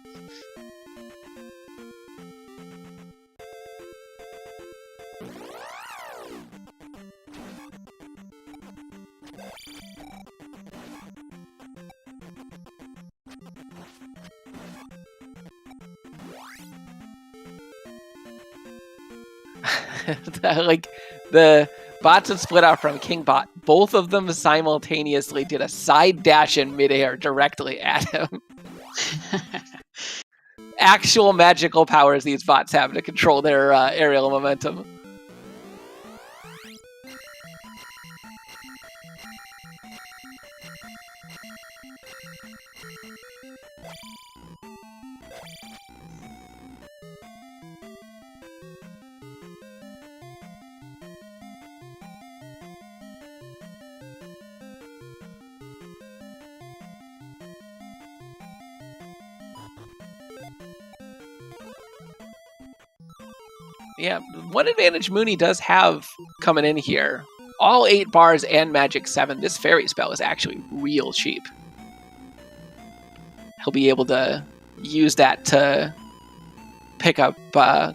Like, the bots that split out from Kingbot, both of them simultaneously did a side dash in midair directly at him. Actual magical powers these bots have to control their aerial momentum. Yeah, one advantage Mooney does have coming in here, all 8 bars and magic 7, this fairy spell is actually real cheap. He'll be able to use that to pick up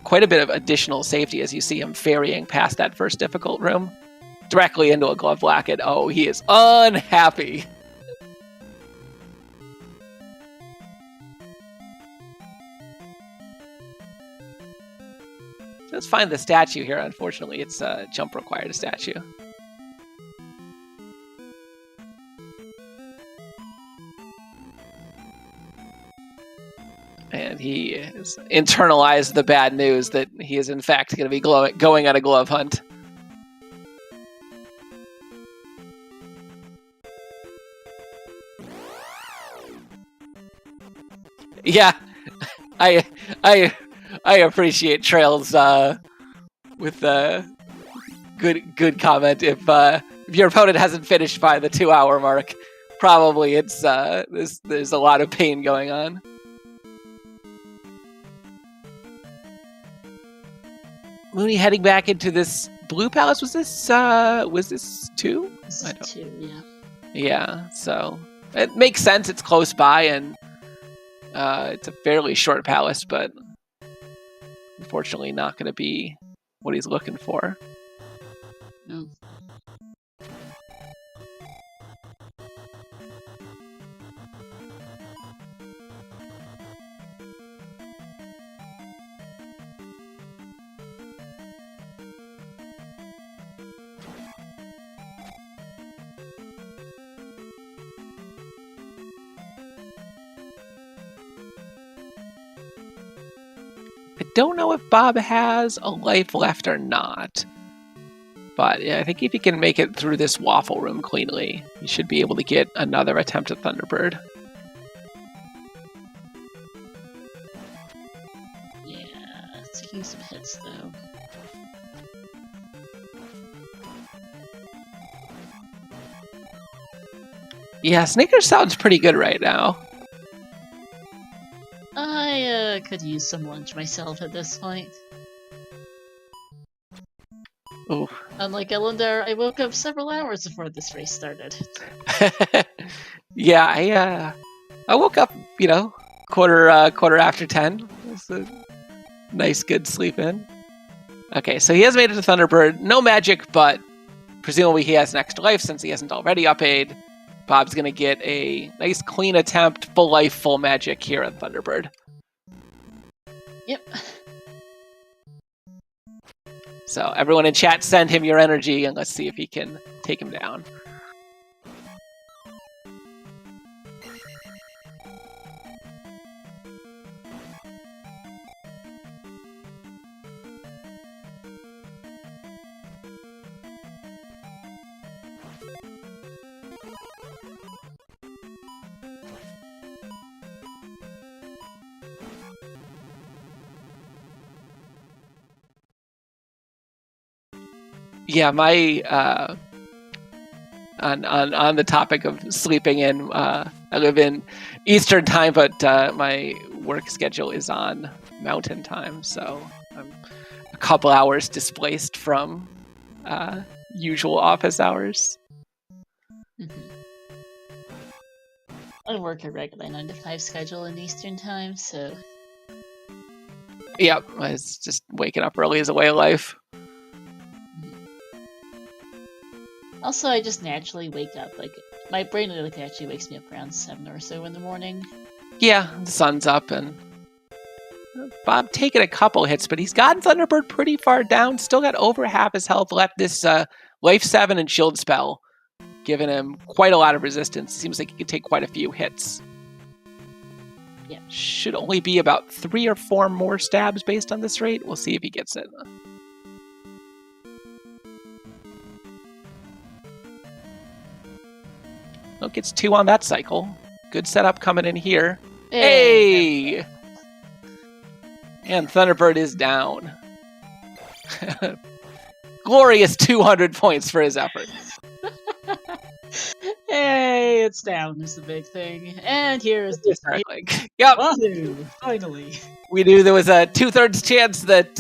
quite a bit of additional safety as you see him ferrying past that first difficult room, directly into a glove block, and oh, he is unhappy. Let's find the statue here. Unfortunately, it's jump required a statue. And he has internalized the bad news that he is in fact going to be going on a glove hunt. Yeah, I appreciate Trails with the good comment. If your opponent hasn't finished by the 2-hour mark, probably it's there's a lot of pain going on. Mooney heading back into this blue palace. Was this 2? This is 2, yeah. Yeah, so it makes sense. It's close by and it's a fairly short palace, but unfortunately not going to be what he's looking for. No. I don't know if Bob has a life left or not. But yeah, I think if he can make it through this waffle room cleanly, he should be able to get another attempt at Thunderbird. Yeah, it's taking some hits though. Yeah, Snickers sounds pretty good right now. I could use some lunch myself at this point. Ooh. Unlike Ellender, I woke up several hours before this race started. Yeah, I woke up, quarter after 10. It's a nice, good sleep in. Okay, so he has made it to Thunderbird. No magic, but presumably he has an extra life since he hasn't already up-aid. Bob's gonna get a nice, clean attempt, full life, full magic here at Thunderbird. Yep. So everyone in chat, send him your energy, and let's see if he can take him down. Yeah, my on the topic of sleeping in, I live in Eastern time, but my work schedule is on Mountain time, so I'm a couple hours displaced from usual office hours. I work a regular 9 to 5 schedule in Eastern time, so Yep, it's just waking up early is a way of life. also I just naturally wake up. Like my brain actually wakes me up around 7 or so in the morning. Yeah, the sun's up, and Bob taking a couple hits, but he's gotten Thunderbird pretty far down. Still got over half his health left. This Life 7 and Shield spell, giving him quite a lot of resistance. Seems like he could take quite a few hits. Yeah. Should only be about 3 or 4 more stabs based on this rate. We'll see if he gets it. Oh, gets 2 on that cycle. Good setup coming in here. Hey! And Thunderbird is down. Glorious 200 points for his effort. Hey, it's down is the big thing. And here's the Yep. Wahoo! Finally. We knew there was a 2/3 chance that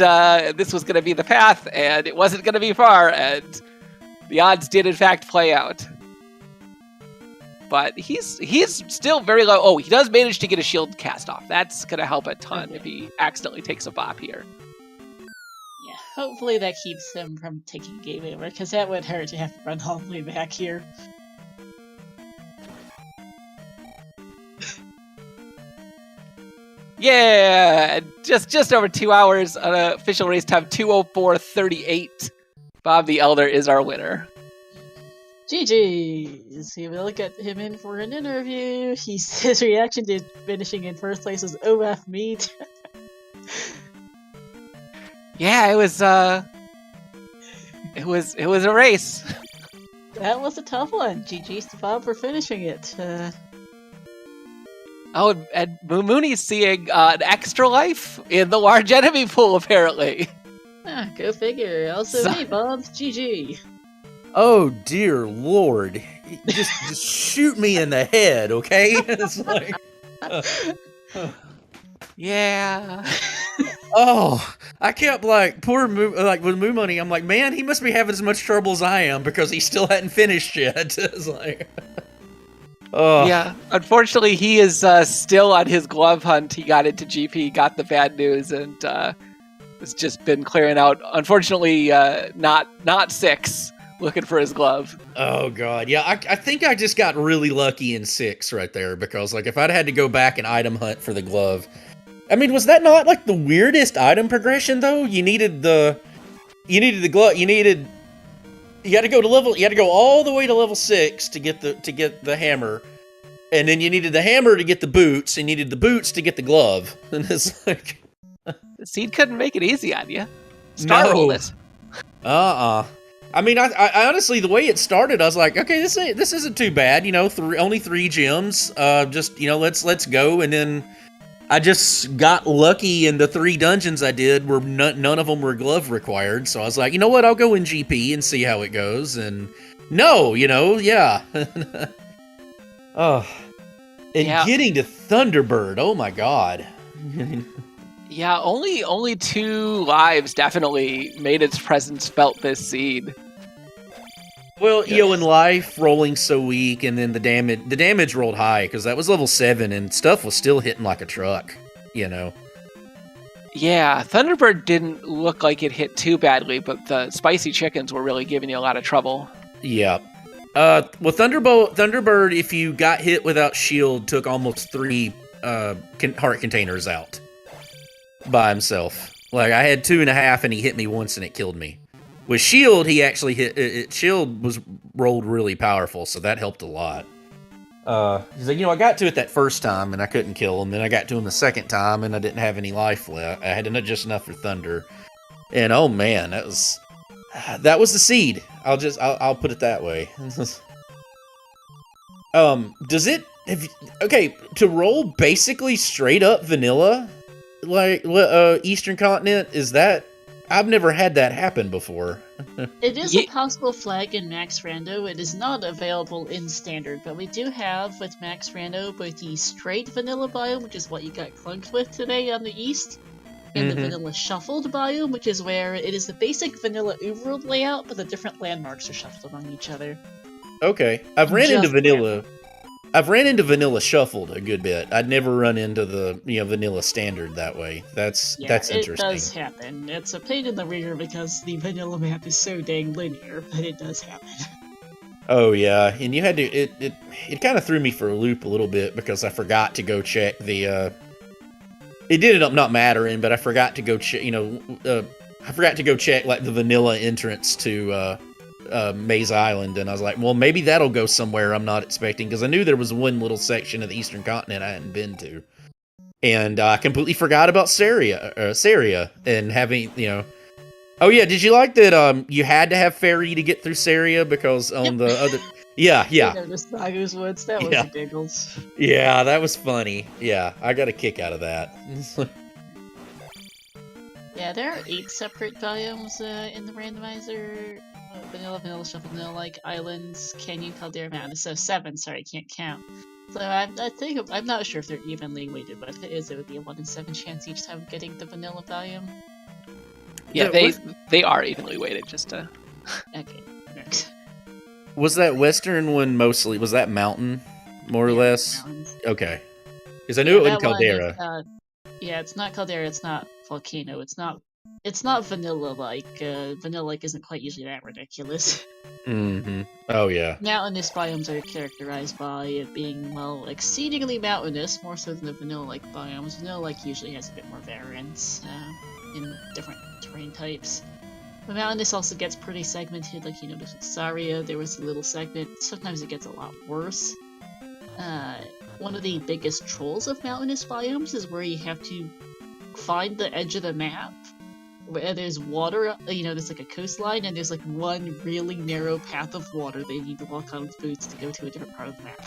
this was going to be the path, and it wasn't going to be far, and the odds did in fact play out. But he's still very low. Oh, he does manage to get a shield cast off. That's going to help a ton if he accidentally takes a bop here. Yeah, hopefully that keeps him from taking game over, because that would hurt to have to run all the way back here. Yeah, just over 2 hours on an official race time, 2:04:38. Bob the Elder is our winner. GG's. We look at him in for an interview. His reaction to finishing in first place was OF meat. Yeah, it was a race. That was a tough one. GG's to Bob for finishing it. Oh, and Mooney's seeing an extra life in the large enemy pool, apparently. Go figure. Also, hey, Bob, GG. Oh, dear Lord. Just shoot me in the head, okay? It's like... Yeah. Oh, I kept like, poor with Moo Money, I'm like, man, he must be having as much trouble as I am because he still hadn't finished yet. It's like... Oh. Yeah, unfortunately, he is still on his glove hunt. He got into GP, got the bad news, and has just been clearing out. Unfortunately, not 6, looking for his glove. Oh god, yeah, I think I just got really lucky in 6 right there, because like if I'd had to go back and item hunt for the glove, I mean, was that not like the weirdest item progression though? You needed the glove. You had to go all the way to level 6 to get the hammer, and then you needed the hammer to get the boots, and you needed the boots to get the glove. And it's like, the Seed couldn't make it easy on you. Rolled it. I mean, I honestly, the way it started, I was like, okay, this isn't too bad. You know, only 3 gems. Just let's go, and then I just got lucky, and the 3 dungeons I did were none of them were glove required. So I was like, you know what, I'll go in GP and see how it goes. And no, yeah. Oh, and yeah. Getting to Thunderbird, oh my god. Yeah, only 2 lives definitely made its presence felt this seed. Well, in life rolling so weak, and then the damage rolled high because that was level 7, and stuff was still hitting like a truck. Yeah, Thunderbird didn't look like it hit too badly, but the spicy chickens were really giving you a lot of trouble. Yeah. Well, Thunderbird, if you got hit without shield, took almost 3 heart containers out by himself. Like, I had 2.5, and he hit me once, and it killed me. With Shield, he actually Shield was rolled really powerful, so that helped a lot. He's like, I got to it that first time and I couldn't kill him. Then I got to him the second time and I didn't have any life left. I had just enough for Thunder. And oh man, that was the seed. I'll put it that way. Does it? To roll basically straight up vanilla, like Eastern Continent, is that? I've never had that happen before. It is a possible flag in Max Rando. It is not available in Standard, but we do have with Max Rando both the straight vanilla biome, which is what you got clunked with today on the East, and the vanilla shuffled biome, which is where it is the basic vanilla Uberworld layout, but the different landmarks are shuffled among each other. Okay, I've ran into vanilla shuffled a good bit. I'd never run into the vanilla standard that way. That's interesting. It does happen. It's a pain in the rear because the vanilla map is so dang linear, but it does happen. Oh yeah, and you had to. It kind of threw me for a loop a little bit because I forgot to go check the. It did end up not mattering, but I forgot to go check. I forgot to go check like the vanilla entrance to. Maze Island, and I was like, well, maybe that'll go somewhere I'm not expecting, because I knew there was one little section of the Eastern Continent I hadn't been to, and I completely forgot about Saria, and having, oh yeah, did you like that you had to have ferry to get through Saria, because on the other, yeah. The Snago's Woods, that was giggles. Yeah, that was funny. Yeah, I got a kick out of that. Yeah, there are 8 separate biomes in the randomizer. Vanilla, Shuffle, Vanilla-like Islands, Canyon, Caldera, Mountain. So 7, sorry, I can't count. So I'm not sure if they're evenly weighted, but if it is, it would be a 1 in 7 chance each time of getting the vanilla biome. Yeah, they are evenly weighted, just to... Okay. Was that western one mostly, was that mountain, more or less? Mountains. Okay. Because I knew it was Caldera. It's not Caldera, it's not Volcano, it's not vanilla-like. Vanilla-like isn't quite usually that ridiculous. Oh, yeah. Mountainous biomes are characterized by it being, exceedingly mountainous, more so than the vanilla-like biomes. Vanilla-like usually has a bit more variance in different terrain types. The mountainous also gets pretty segmented, like you noticed with Saria, there was a little segment. Sometimes it gets a lot worse. One of the biggest trolls of mountainous biomes is where you have to find the edge of the map, where there's water, there's like a coastline, and there's like one really narrow path of water that you need to walk on with boots to go to a different part of the map.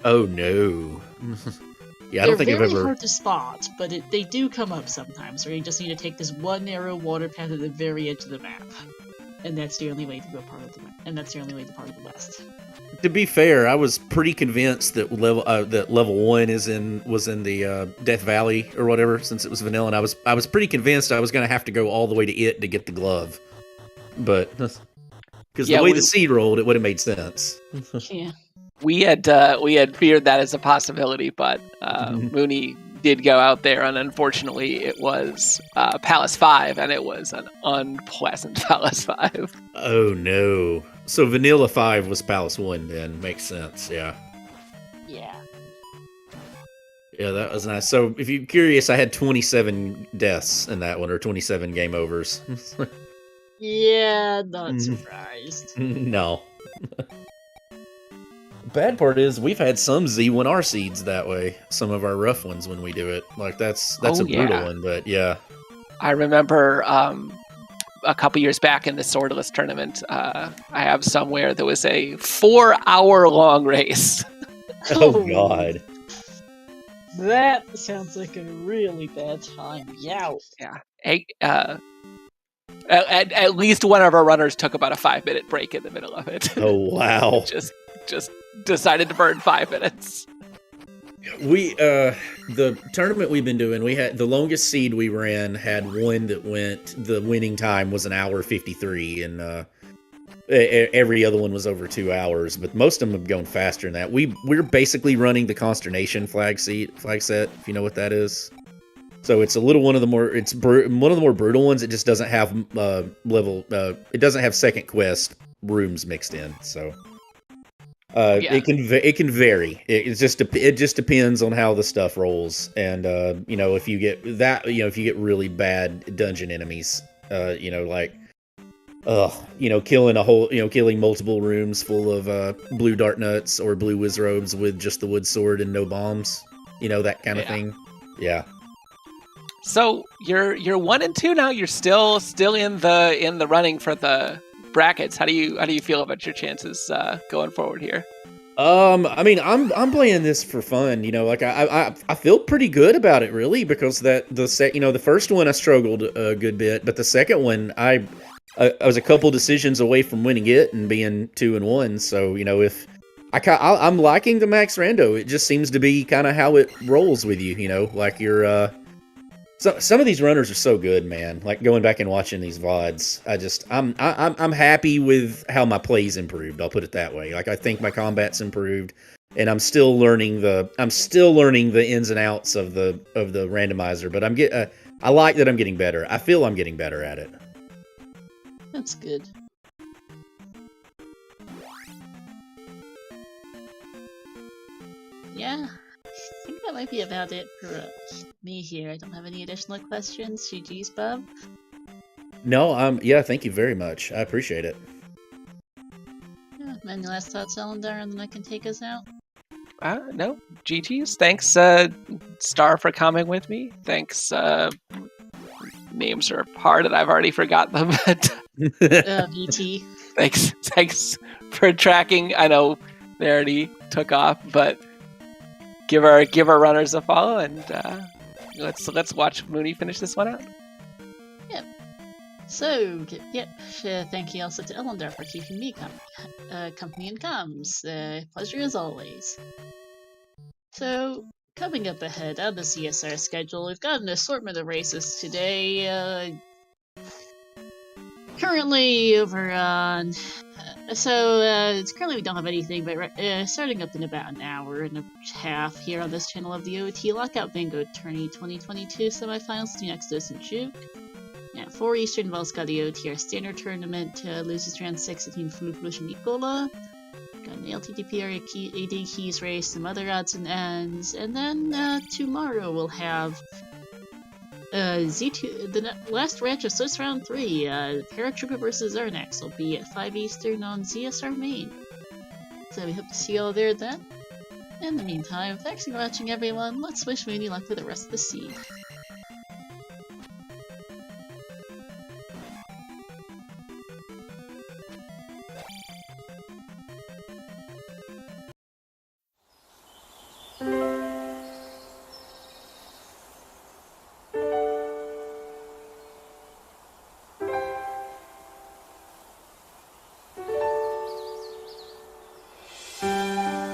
Oh no. Yeah, I don't think I've ever... They're very hard to spot, but they do come up sometimes, where you just need to take this one narrow water path at the very edge of the map. And that's the only way to go part of the map. And that's the only way to part of the west. To be fair, I was pretty convinced that level 1 was in the Death Valley or whatever, since it was vanilla, and I was pretty convinced I was going to have to go all the way to it to get the glove. But because the way the seed rolled, it would have made sense. Yeah. We had feared that as a possibility, but Mooney did go out there, and unfortunately it was Palace 5, and it was an unpleasant Palace 5. Oh no. So Vanilla 5 was Palace 1 then. Makes sense, yeah. Yeah. Yeah, that was nice. So if you're curious, I had 27 deaths in that one, or 27 game overs. Yeah, not surprised. No. Bad part is we've had some Z1R seeds that way. Some of our rough ones when we do it. Like that's a brutal one, but yeah. I remember a couple years back in the Swordless tournament, I have somewhere there was a 4-hour long race. Oh god. That sounds like a really bad time. Yow. Yeah. At least one of our runners took about a 5-minute break in the middle of it. Oh wow. just decided to burn 5 minutes. We the tournament we've been doing, we had the longest seed we ran had one that the winning time was 1:53, and every other one was over 2 hours, but most of them have gone faster than that. We're basically running the Consternation flag set, if you know what that is. So it's one of the more brutal ones. It just doesn't have it doesn't have second quest rooms mixed in, so it can vary. It just depends on how the stuff rolls, and if you get really bad dungeon enemies, like killing multiple rooms full of blue dart nuts or blue whiz robes with just the wood sword and no bombs. That kind of thing. Yeah. So you're 1 and 2 now. You're still in the running for the brackets. How do you feel about your chances going forward here? I mean, I'm playing this for fun. Like I feel pretty good about it, really, because the first one I struggled a good bit, but the second one I was a couple decisions away from winning it and being 2-1. So if I'm liking the Max Rando, it just seems to be kind of how it rolls with you. Like you're. So some of these runners are so good, man. Like going back and watching these VODs, I'm happy with how my play's improved. I'll put it that way. Like I think my combat's improved, and I'm still learning the ins and outs of the randomizer. But I like that I'm getting better. I feel I'm getting better at it. That's good. Yeah, I think that might be about it for me here. I don't have any additional questions. GG's, Bob. No, yeah, thank you very much. I appreciate it. Yeah, any last thoughts, Zelda, and then I can take us out? No, GG's. Thanks, Star, for coming with me. Thanks. Names are hard, and I've already forgot them. But VT. Thanks for tracking. I know they already took off, but give our runners a follow, and let's watch Mooney finish this one out. Yep. So, thank you also to Elendar for keeping me company in comms. Pleasure as always. So, coming up ahead on the CSR schedule, we've got an assortment of races today. Currently over on... currently we don't have anything, but starting up in about an hour and a half here on this channel of the OT Lockout Bingo Tourney 2022 semifinals to Exodus and Juke. At 4 Eastern, Wells got the OTR Standard Tournament, loses round 6 between Fluflush and Nicola. Got an LTTPR AD Keys race, some other odds and ends, and then tomorrow we'll have Z2, the last match of Swiss Round 3, Paratrooper vs. Arnex will be at 5 Eastern on ZSR Main. So we hope to see you all there then. In the meantime, thanks for watching everyone, let's wish Mooney luck for the rest of the seed.